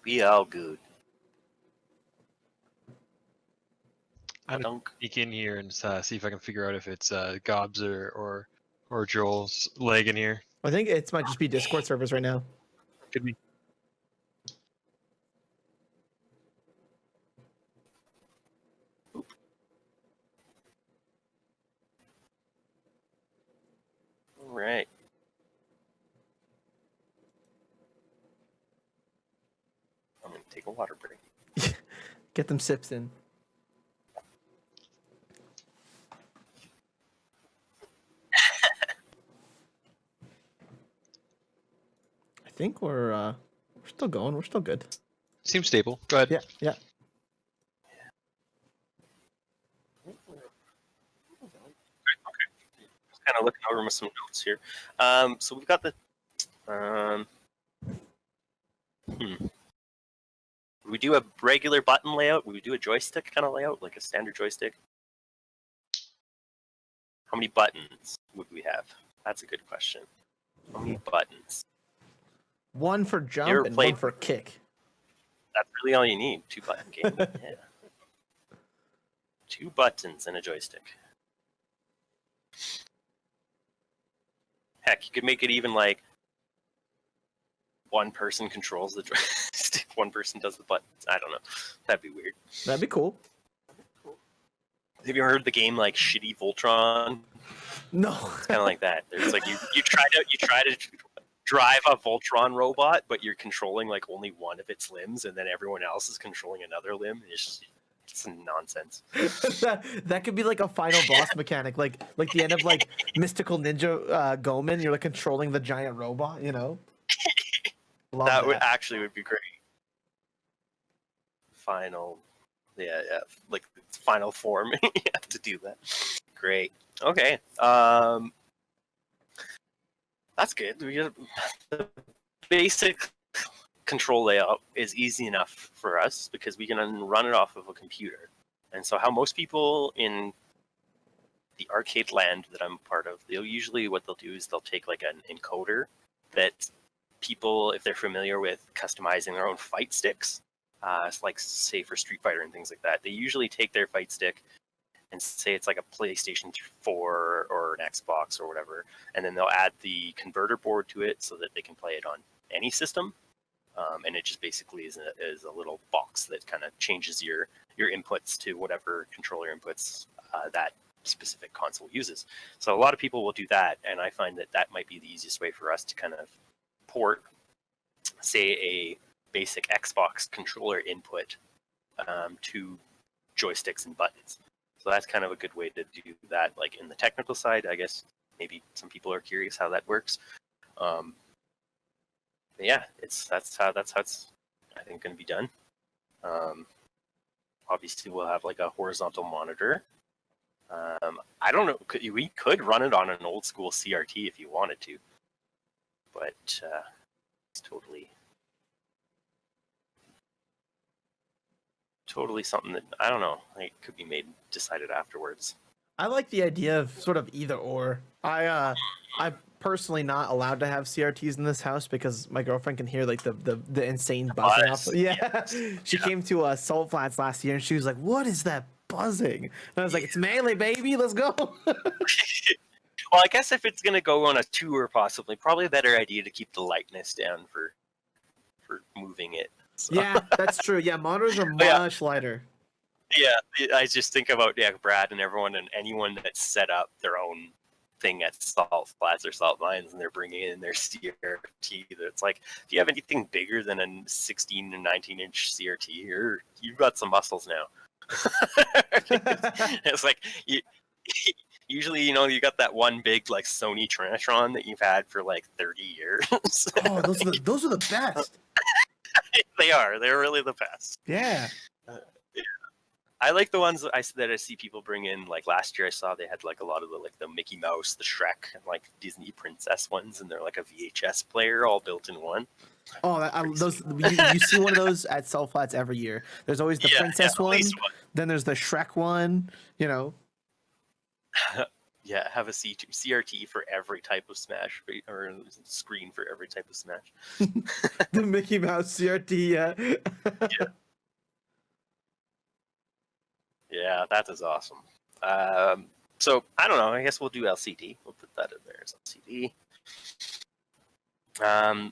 Be all good. I'm gonna sneak in here and see if I can figure out if it's Gobs or Joel's leg in here. I think it might just be Discord servers right now. Could be. All right. I'm gonna take a water break. Get them sips in. I think we're still going. We're still good. Seems stable. Go ahead. Yeah. Just kind of looking over some notes here. So we've got the. We do a regular button layout. We do a joystick kind of layout, like a standard joystick. How many buttons would we have? That's a good question. How many buttons? One for jump and one for kick. That's really all you need. 2-button game. Yeah. 2 buttons and a joystick. Heck, you could make it even like one person controls the joystick, one person does the buttons. I don't know. That'd be weird. That'd be cool. Have you heard the game like Shitty Voltron? No. It's kind of like that. There's like you try to drive a Voltron robot, but you're controlling like only one of its limbs, and then everyone else is controlling another limb. It's nonsense. that could be like a final boss mechanic, like the end of like Mystical Ninja Gomen. You're like controlling the giant robot, you know. That would be great. Final, yeah, like final form. You have to do that. Great. Okay. That's good. The basic control layout is easy enough for us because we can run it off of a computer. And so how most people in the arcade land that I'm part of, what they'll do is they'll take like an encoder that people, if they're familiar with customizing their own fight sticks, like say for Street Fighter and things like that, they usually take their fight stick and say it's like a PlayStation 4 or an Xbox or whatever, and then they'll add the converter board to it so that they can play it on any system. And it just basically is a little box that kind of changes your inputs to whatever controller inputs that specific console uses. So a lot of people will do that, and I find that might be the easiest way for us to kind of port, say, a basic Xbox controller input to joysticks and buttons. So that's kind of a good way to do that. Like in the technical side, I guess maybe some people are curious how that works. But yeah, that's how it's I think going to be done. Obviously, we'll have like a horizontal monitor. I don't know. We could run it on an old school CRT if you wanted to, but it's totally something that I don't know. Like, could be decided afterwards. I like the idea of sort of either or. I'm personally not allowed to have CRTs in this house because my girlfriend can hear like the insane buzzing off. Yeah, she came to Salt Flats last year and she was like, "What is that buzzing?" And I was like, "It's Melee, baby. Let's go." Well, I guess if it's gonna go on a tour, probably a better idea to keep the lightness down for moving it. So. Yeah, that's true. Yeah, monitors are much lighter. Yeah, I just think about Brad and everyone and anyone that's set up their own thing at Salt Flats or Salt Mines and they're bringing in their CRT. That's like, if you have anything bigger than a 16 and 19-inch CRT, you've got some muscles now. It's like usually, you got that one big like Sony Trinitron that you've had for like 30 years. Oh, those are the best. They're really the best. Yeah. I like the ones that I see people bring in. Like last year, I saw they had like a lot of the Mickey Mouse, the Shrek, and like Disney Princess ones, and they're like a VHS player all built in one. Oh, you see one of those at Salt Flats every year. There's always the Princess one. Then there's the Shrek one. Yeah, have a CRT for every type of Smash, or screen for every type of Smash. The Mickey Mouse CRT, yeah. Yeah, that is awesome. So, I don't know, I guess we'll do LCD. We'll put that in there as LCD. I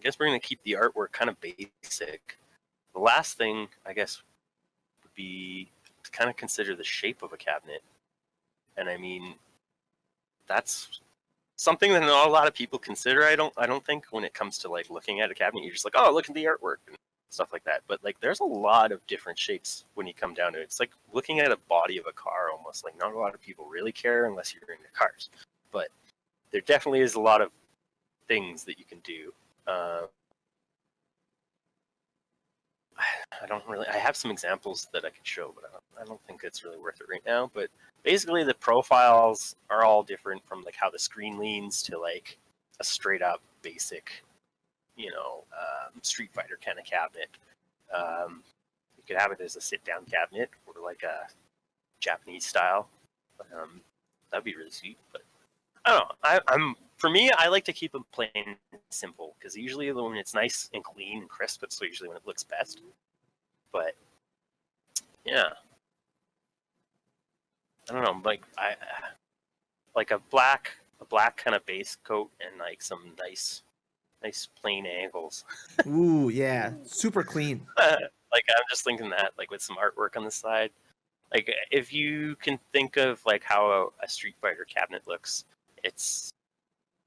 guess we're going to keep the artwork kind of basic. The last thing, I guess, would be to kind of consider the shape of a cabinet. And I mean, that's something that not a lot of people consider. I don't think when it comes to like looking at a cabinet, you're just like, oh, look at the artwork and stuff like that. But like, there's a lot of different shapes when you come down to it. It's like looking at a body of a car almost. Like, not a lot of people really care unless you're into cars. But there definitely is a lot of things that you can do. I have some examples that I could show, but I don't think it's really worth it right now. But basically the profiles are all different, from like how the screen leans to like a straight up basic, Street Fighter kind of cabinet. You could have it as a sit down cabinet or like a Japanese style. That'd be really sweet. But I don't know. For me, I like to keep them plain and simple, because usually when it's nice and clean and crisp, it's usually when it looks best. But yeah, I don't know. Like a black kind of base coat and like some nice plain angles. Ooh, yeah, super clean. Like, I'm just thinking that, like, with some artwork on the side. Like, if you can think of like how a Street Fighter cabinet looks, it's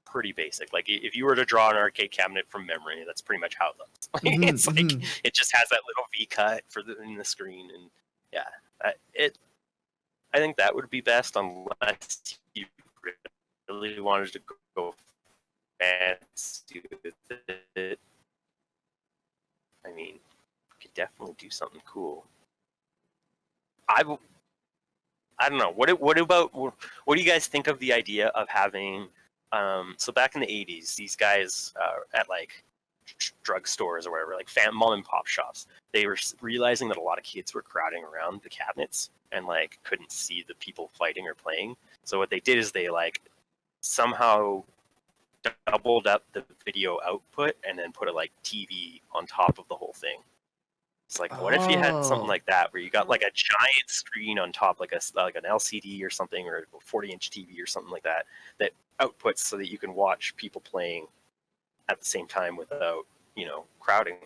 pretty basic. Like, if you were to draw an arcade cabinet from memory, that's pretty much how it looks. It's like it just has that little V cut in the screen, and yeah, I think that would be best, unless you really wanted to go fancy with it. I mean, you could definitely do something cool. I don't know. What do you guys think of the idea of having? So back in the 80s, these guys at like drugstores or whatever, like mom and pop shops, they were realizing that a lot of kids were crowding around the cabinets and like couldn't see the people fighting or playing. So what they did is they like somehow doubled up the video output and then put a like TV on top of the whole thing. It's like, what if you had something like that where you got like a giant screen on top, like an LCD or something, or a 40-inch TV or something like that, that outputs so that you can watch people playing at the same time without, crowding.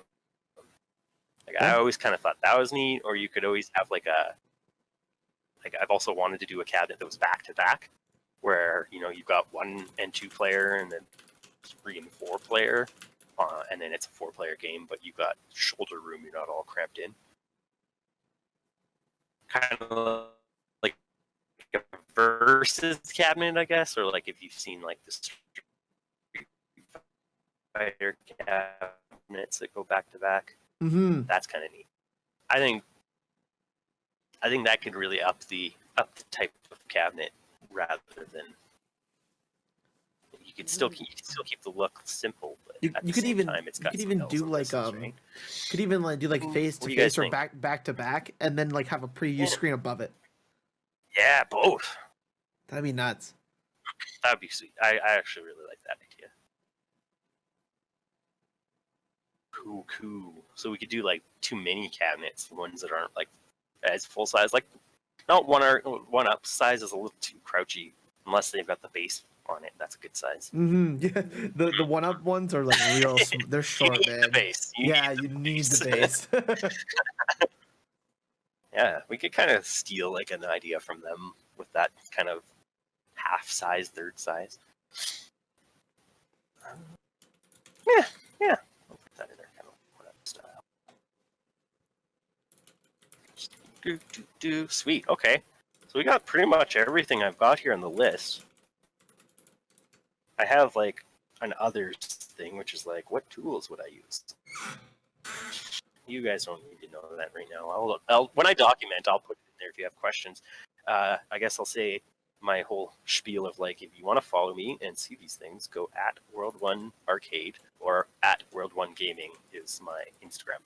Like I always kind of thought that was neat. Or you could always have like I've also wanted to do a cabinet that was back to back, where you've got 1 and 2 player and then 3 and 4 player. And then it's a 4-player game, but you've got shoulder room. You're not all cramped in. Kind of like a versus cabinet, I guess, or like if you've seen like the Street Fighter cabinets that go back to back. That's kind of neat. I think that could really up the type of cabinet rather than. You could still keep the look simple, but at the same time, it's got do like face to face or back to back, and then like have a preview screen above it. Yeah, both. That'd be nuts. That'd be sweet. I actually really like that idea. Cool. So we could do like 2 mini cabinets, the ones that aren't like as full size. Like not one up size is a little too crouchy unless they've got the base on it. That's a good size. Yeah, the one up ones are like real. They're short, you need the base. You need the base. Yeah, we could kind of steal like an idea from them with that kind of half size, third size. Yeah. I'll put that in there, kind of one up style. Sweet. Okay, so we got pretty much everything I've got here on the list. I have like an others thing, which is like, what tools would I use? You guys don't need to know that right now. I'll when I document, I'll put it in there if you have questions. I guess I'll say my whole spiel of like, if you want to follow me and see these things, go at World One Arcade or at World One Gaming is my Instagram.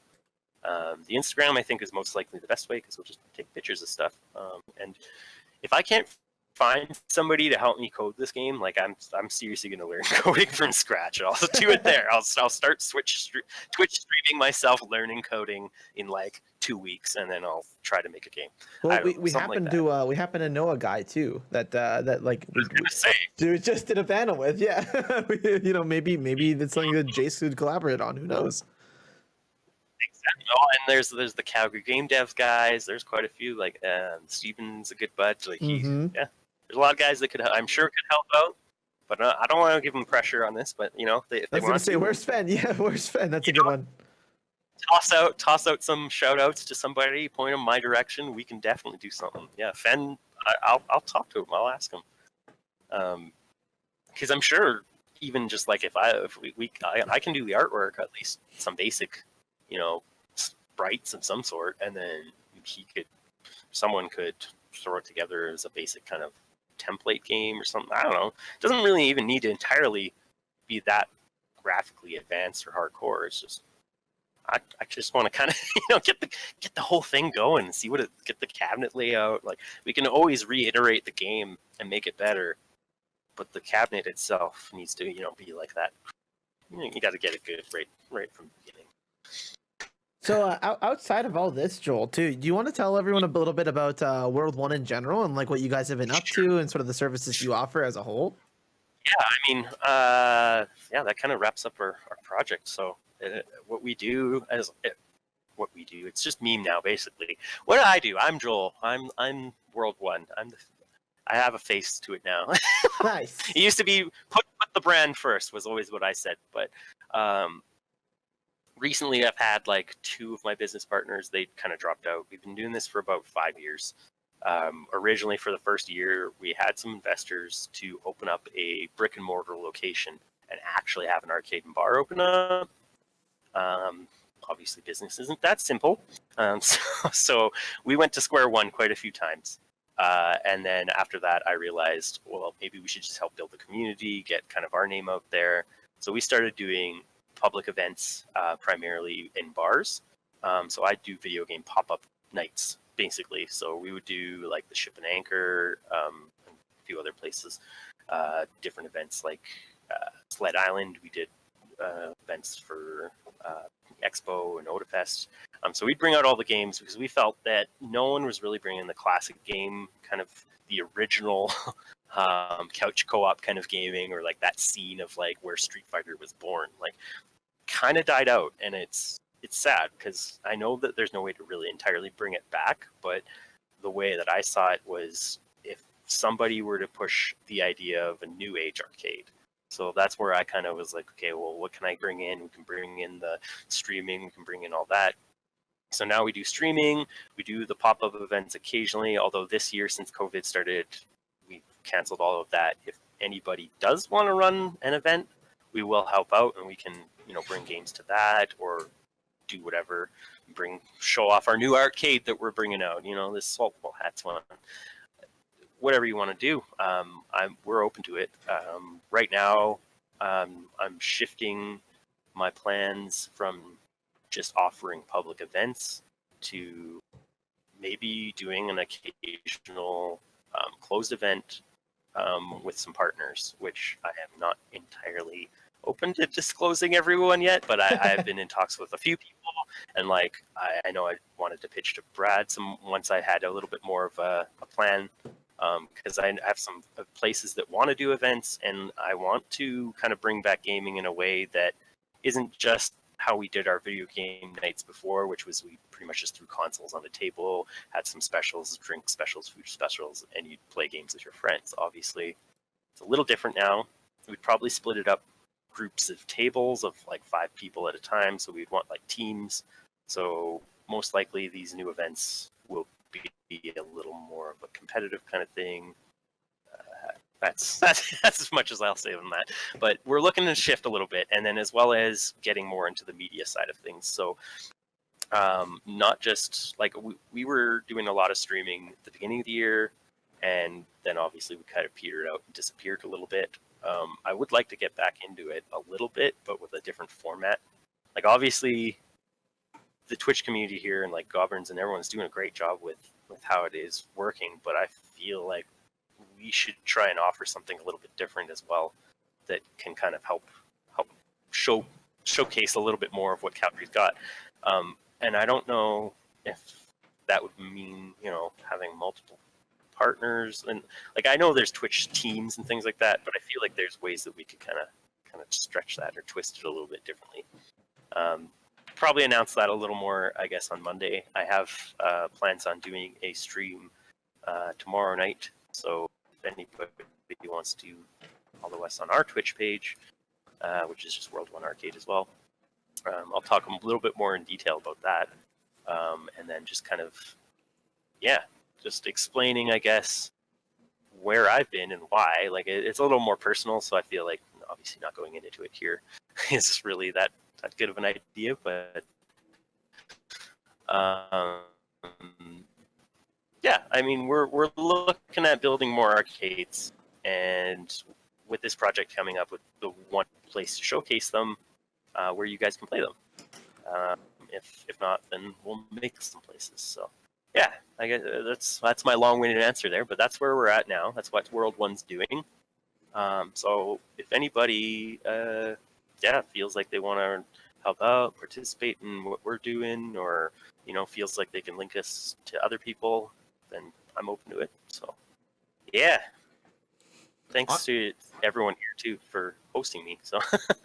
The Instagram I think is most likely the best way because we'll just take pictures of stuff. And if I can't find somebody to help me code this game, like I'm seriously going to learn coding from scratch. I'll do it there. I'll start Twitch streaming myself learning coding in like 2 weeks, and then I'll try to make a game. Well, we happen to know a guy too that like dude just did a panel with. Yeah, maybe that's something that Jace could collaborate on. Who knows? Exactly. Oh, and there's the Calgary Game Devs guys. There's quite a few. Like Steven's a good bud. Like there's a lot of guys that I'm sure could help out, but I don't want to give them pressure on this. But if they want to say, where's Sven? Yeah, where's Sven? That's a good one. Toss out some shout outs to somebody, point them my direction. We can definitely do something. Yeah, Fen, I'll talk to him. I'll ask him. Because I'm sure even just like if I can do the artwork, at least some basic, sprites of some sort, and then someone could throw it together as a basic kind of template game or something. I don't know. It doesn't really even need to entirely be that graphically advanced or hardcore. It's just I just want to kind of get the whole thing going and see get the cabinet layout. Like we can always reiterate the game and make it better, but the cabinet itself needs to be like that. You got to get it good right from the beginning. So outside of all this, Joel, too, do you want to tell everyone a little bit about World One in general and like what you guys have been up to and sort of the services you offer as a whole? Yeah, I mean, that kind of wraps up our project. So what we do, it's just meme now, basically. What do I do? I'm Joel. I'm World One. I have a face to it now. Nice. It used to be put the brand first was always what I said, but recently I've had like 2 of my business partners, they kind of dropped out. We've been doing this for about 5 years. Originally for the first year, we had some investors to open up a brick and mortar location and actually have an arcade and bar open up. Obviously business isn't that simple. So we went to square one quite a few times. And then after that, I realized, well, maybe we should just help build the community, get kind of our name out there. So we started doing public events, primarily in bars. So I do video game pop-up nights, basically. So we would do like the Ship and Anchor, and a few other places, different events like Sled Island. We did events for Expo and Odafest. So we'd bring out all the games because we felt that no one was really bringing the classic game, kind of the original couch co-op kind of gaming, or like that scene of like where Street Fighter was born, like kind of died out. And it's sad because I know that there's no way to really entirely bring it back, but the way that I saw it was if somebody were to push the idea of a new age arcade. So that's where I kind of was like, okay, well, what can I bring in? We can bring in the streaming, we can bring in all that. So now we do streaming, we do the pop-up events occasionally, although this year, since COVID started, we canceled all of that. If anybody does want to run an event, we will help out, and we can, bring games to that or do whatever, show off our new arcade that we're bringing out, this Saltwell Hats one. Whatever you want to do, we're open to it. Right now, I'm shifting my plans from just offering public events to maybe doing an occasional closed event with some partners, which I am not entirely open to disclosing everyone yet, but I've been in talks with a few people, and like I know I wanted to pitch to Brad once I had a little bit more of a plan, because I have some places that want to do events, and I want to kind of bring back gaming in a way that isn't just how we did our video game nights before, which was we pretty much just threw consoles on the table, had some specials, drink specials, food specials, and you'd play games with your friends. Obviously, it's a little different now. We'd probably split it up groups of tables of like 5 people at a time, so we'd want like teams. So most likely these new events will be a little more of a competitive kind of thing. That's as much as I'll say on that. But we're looking to shift a little bit, and then as well as getting more into the media side of things. So not just like we were doing a lot of streaming at the beginning of the year, and then obviously we kind of petered out and disappeared a little bit. I would like to get back into it a little bit, but with a different format. Like obviously the Twitch community here and like Governs and everyone's doing a great job with how it is working, but I feel like we should try and offer something a little bit different as well that can kind of help showcase a little bit more of what Calgary's got. And I don't know if that would mean, having multiple partners, and like I know there's Twitch teams and things like that, but I feel like there's ways that we could kind of stretch that or twist it a little bit differently. Probably announce that a little more, I guess, on Monday. I have plans on doing a stream tomorrow night, so if anybody wants to follow us on our Twitch page, which is just World One Arcade as well, I'll talk a little bit more in detail about that, and then just kind of, just explaining, I guess, where I've been and why. Like it's a little more personal, so I feel like obviously not going into it here is really that good of an idea, but I mean we're looking at building more arcades, and with this project coming up with the one place to showcase them, where you guys can play them. If not, then we'll make some places. So yeah, I guess that's my long-winded answer there, but that's where we're at now. That's what World One's doing. So if anybody feels like they want to help out, participate in what we're doing, or feels like they can link us to other people, then I'm open to it. So yeah, thanks to everyone here too for hosting me. So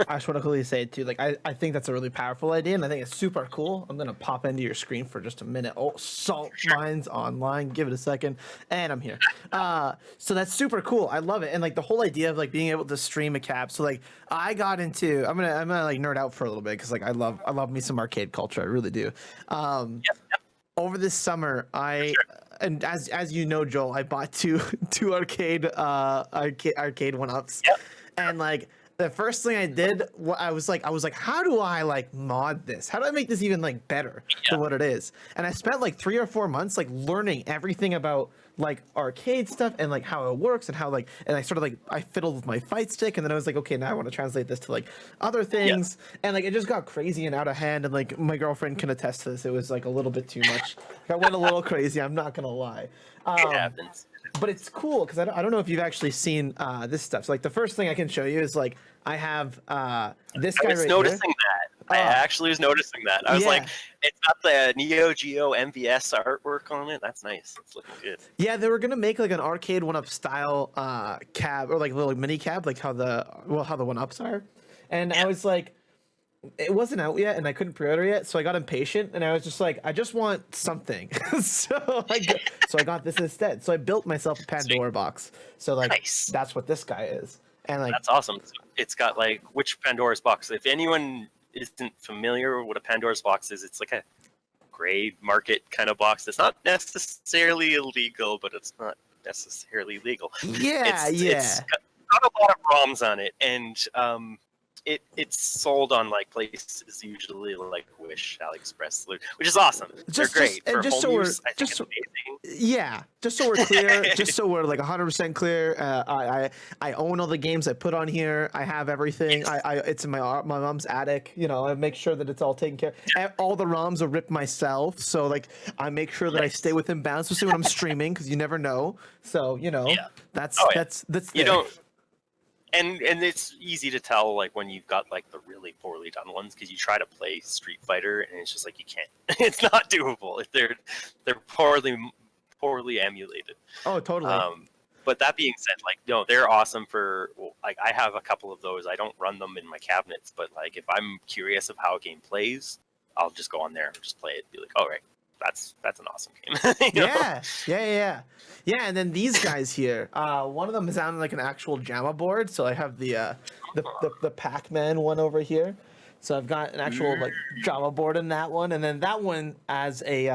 I just want to quickly say too, like I think that's a really powerful idea, and I think it's super cool. I'm gonna pop into your screen for just a minute. Oh, Salt Mines Online, give it a second, and I'm here. So that's super cool. I love it, and like the whole idea of like being able to stream a cap. So like I got into, I'm gonna like nerd out for a little bit because like I love me some arcade culture. I really do. Over this summer, and as you know, Joel, I bought two arcade 1-ups, and like the first thing I did, I was like, how do I like mod this? How do I make this even like better than what it is? And I spent like 3 or 4 months like learning everything about like arcade stuff and like how it works and how like, and I sort of like I fiddled with my fight stick, and then I was like, okay, now I want to translate this to like other things, and like it just got crazy and out of hand, and like my girlfriend can attest to this. It was like a little bit too much. I went a little crazy. I'm not gonna lie. It happens. But it's cool because I don't know if you've actually seen this stuff. So like the first thing I can show you is like I have this guy right here. I was noticing that. I actually was noticing that. I was like, it's got the Neo Geo MVS artwork on it. That's nice. It's looking good. Yeah, they were gonna make like an arcade 1-up style cab or like a little mini cab, like how the 1-ups are. And I was like, it wasn't out yet, and I couldn't pre-order yet, so I got impatient, and I was just like, I just want something. so I got this instead. So I built myself a Pandora box. So like, that's what this guy is. And like, that's awesome. It's got like which Pandora's box. If anyone isn't familiar with what a Pandora's box is, it's like a gray market kind of box. It's not necessarily illegal, but it's not necessarily legal. Yeah, it's got a lot of ROMs on it, and it's sold on like places usually like Wish, AliExpress, which is awesome. They're great for home use. I think it's amazing. Yeah, just so we're clear, just so we're like 100% clear. I own all the games I put on here. I have everything. It's in my mom's attic. You know, I make sure that it's all taken care of. All the ROMs are ripped myself, so like I make sure that I stay within bounds, especially when I'm streaming, because you never know. So you know, that's you don't. And it's easy to tell like when you've got like the really poorly done ones, because you try to play Street Fighter and it's just like you can't. It's not doable. They're poorly emulated. Oh, totally. But that being said, like they're awesome for like I have a couple of those. I don't run them in my cabinets, but like if I'm curious of how a game plays, I'll just go on there and just play it. Be like, all right, that's an awesome game. Yeah, and then these guys here, one of them is on like an actual JAMA board. So I have the Pac-Man one over here. So I've got an actual like JAMA board in that one, and then that one as a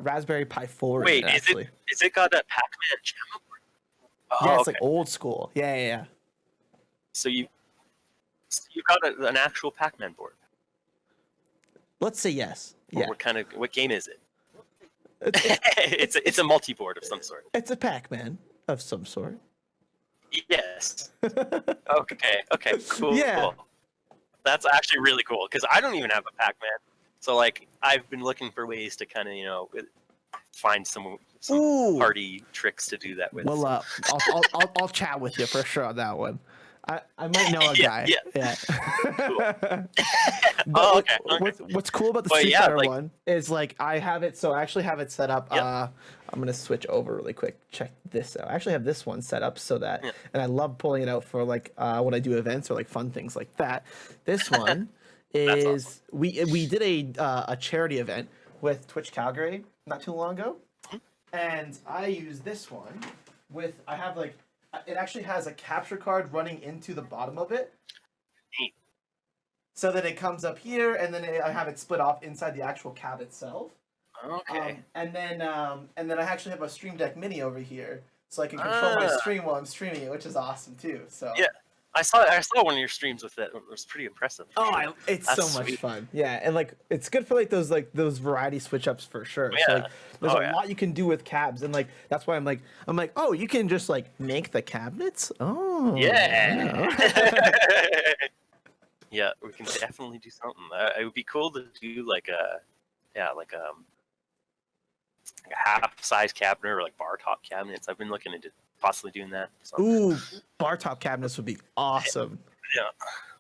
Raspberry Pi 4. Wait, is it got that Pac-Man JAMA board? Oh, yeah, it's like old school. Yeah. So you've got an actual Pac-Man board. Let's say yes. Or what game is it? It's a multi-board of some sort. It's a Pac-Man of some sort. Yes. Okay. Cool. Yeah. Cool. That's actually really cool because I don't even have a Pac-Man. So like I've been looking for ways to kind of find some party tricks to do that with. Well, I'll chat with you for sure on that one. I might know a guy. Yeah. Cool. Okay. What's cool about the Street Fighter one is like I have it. So I actually have it set up. I'm gonna switch over really quick. Check this out. I actually have this one set up so that, and I love pulling it out for like when I do events or like fun things like that. This one is awesome. We did a charity event with Twitch Calgary not too long ago, and I use this one with I have like. It actually has a capture card running into the bottom of it. Neat. So that it comes up here, and then I have it split off inside the actual cab itself. Okay. And then I actually have a Stream Deck Mini over here, so I can control my stream while I'm streaming it, which is awesome too. So yeah, I saw one of your streams with it. It was pretty impressive. Oh, it's so much fun. Yeah, and like it's good for like those variety switch ups for sure. Yeah. So, like, there's a lot you can do with cabs, and like that's why I'm like, oh, you can just like make the cabinets. Oh, yeah. Yeah, we can definitely do something. It would be cool to do like a half-size cabinet or like bar top cabinets. I've been looking into possibly doing that. So. Ooh, bar top cabinets would be awesome. Yeah,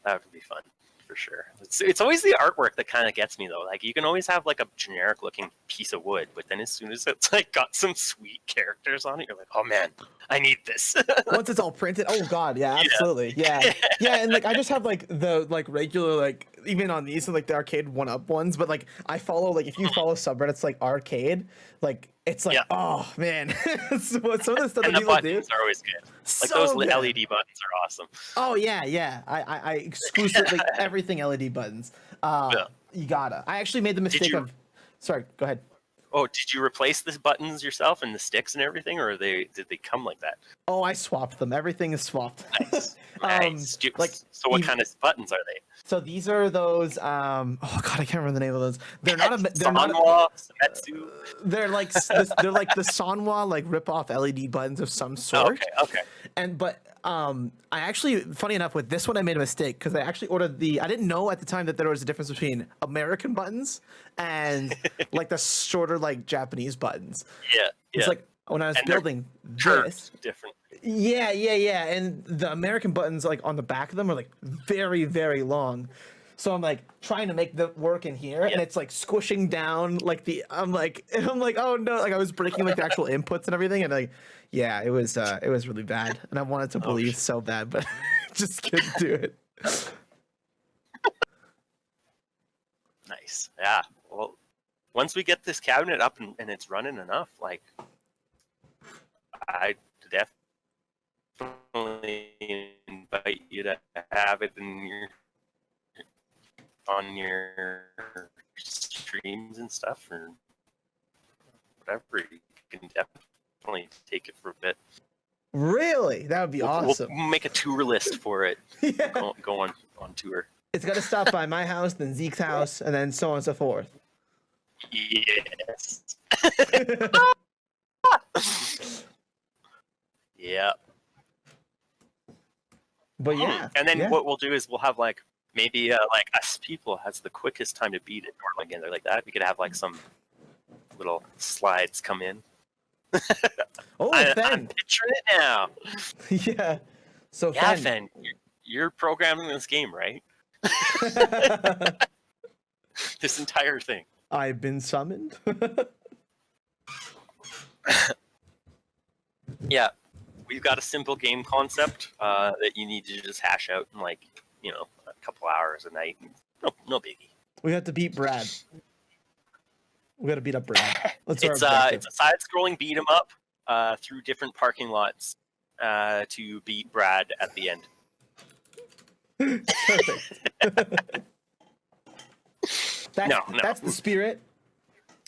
that would be fun for sure. It's always the artwork that kind of gets me though. Like you can always have like a generic looking piece of wood, but then as soon as it's like got some sweet characters on it, you're like, oh man, I need this. Once it's all printed, oh god, yeah, absolutely, yeah. And like I just have like the like regular like even on these like the arcade 1-up ones, but like I follow like if you follow subreddits like arcade, like it's like oh man, some of the stuff and that the people buttons do are always good. Like so those good. LED buttons are awesome. Oh yeah. I exclusively everything LED buttons. You gotta. I actually made the mistake of. Sorry, go ahead. Oh, did you replace the buttons yourself and the sticks and everything, or did they come like that? Oh, I swapped them. Everything is swapped. Nice. Like, so what kind of buttons are they? So these are those. Oh god, I can't remember the name of those. They're not. They're not. They're like the Sanwa like rip off LED buttons of some sort. Okay. But I actually, funny enough, with this one I made a mistake because I actually ordered I didn't know at the time that there was a difference between American buttons and like the shorter like Japanese buttons. Yeah. It's like when I was building this. Different. Yeah. And the American buttons like on the back of them are like very, very long. So I'm like trying to make the work in here, and it's like squishing down like I'm like, oh no, like I was breaking like the actual inputs and everything, and like, yeah, it was really bad, and I wanted to believe so bad, but just couldn't do it. Nice, yeah. Well, once we get this cabinet up and it's running enough, like, I definitely invite you to have it on your streams and stuff or whatever. You can definitely take it for a bit. Really? That would be awesome. We'll make a tour list for it. Yeah. Go on tour. It's got to stop by my house, then Zeke's house, and then so on and so forth. Yes. Yeah. But yeah. And then what we'll do is we'll have like maybe like us people has the quickest time to beat it or like anything like that. We could have like some little slides come in. Oh, I'm Fen. picturing it now. Yeah. So yeah, Fen, you're programming this game, right? This entire thing. I've been summoned. Yeah, we've got a simple game concept that you need to just hash out in like, a couple hours a night. No biggie. We have to beat Brad. We got to beat up Brad. It's a side-scrolling beat 'em up through different parking lots to beat Brad at the end. Perfect. That's the spirit.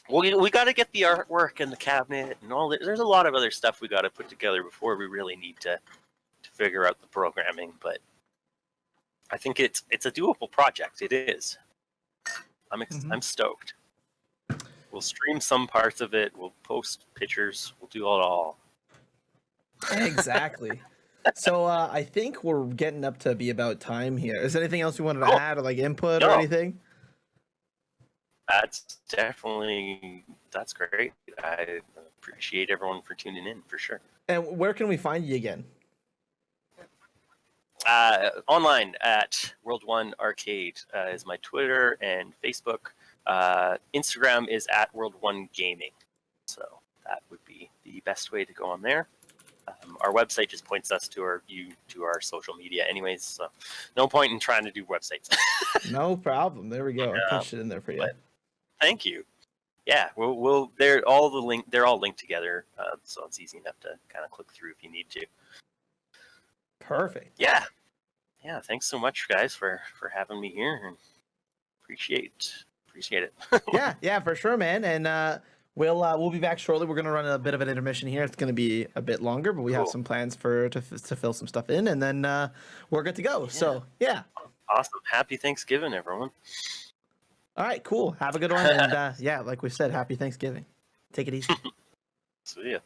Well, we got to get the artwork and the cabinet and all that. There's a lot of other stuff we got to put together before we really need to figure out the programming. But I think it's a doable project. It is. I'm stoked. We'll stream some parts of it. We'll post pictures. We'll do it all. Exactly. So I think we're getting up to be about time here. Is there anything else you wanted to add or like input or anything? That's great. I appreciate everyone for tuning in for sure. And where can we find you again? Online at World One Arcade is my Twitter and Facebook. Instagram is at World One Gaming. So that would be the best way to go on there. Our website just points us to our social media anyways, so no point in trying to do websites. No problem. There we go. I pushed it in there for you. Thank you. Yeah, they're all linked together, so it's easy enough to kind of click through if you need to. Perfect. Yeah. Thanks so much, guys, for having me here, and appreciate it. yeah, for sure, man. And we'll be back shortly. We're gonna run a bit of an intermission here. It's gonna be a bit longer, but we have some plans to fill some stuff in, and then we're good to go. Yeah. So yeah. Awesome. Happy Thanksgiving, everyone. All right, cool. Have a good one, and like we said, happy Thanksgiving. Take it easy. See ya.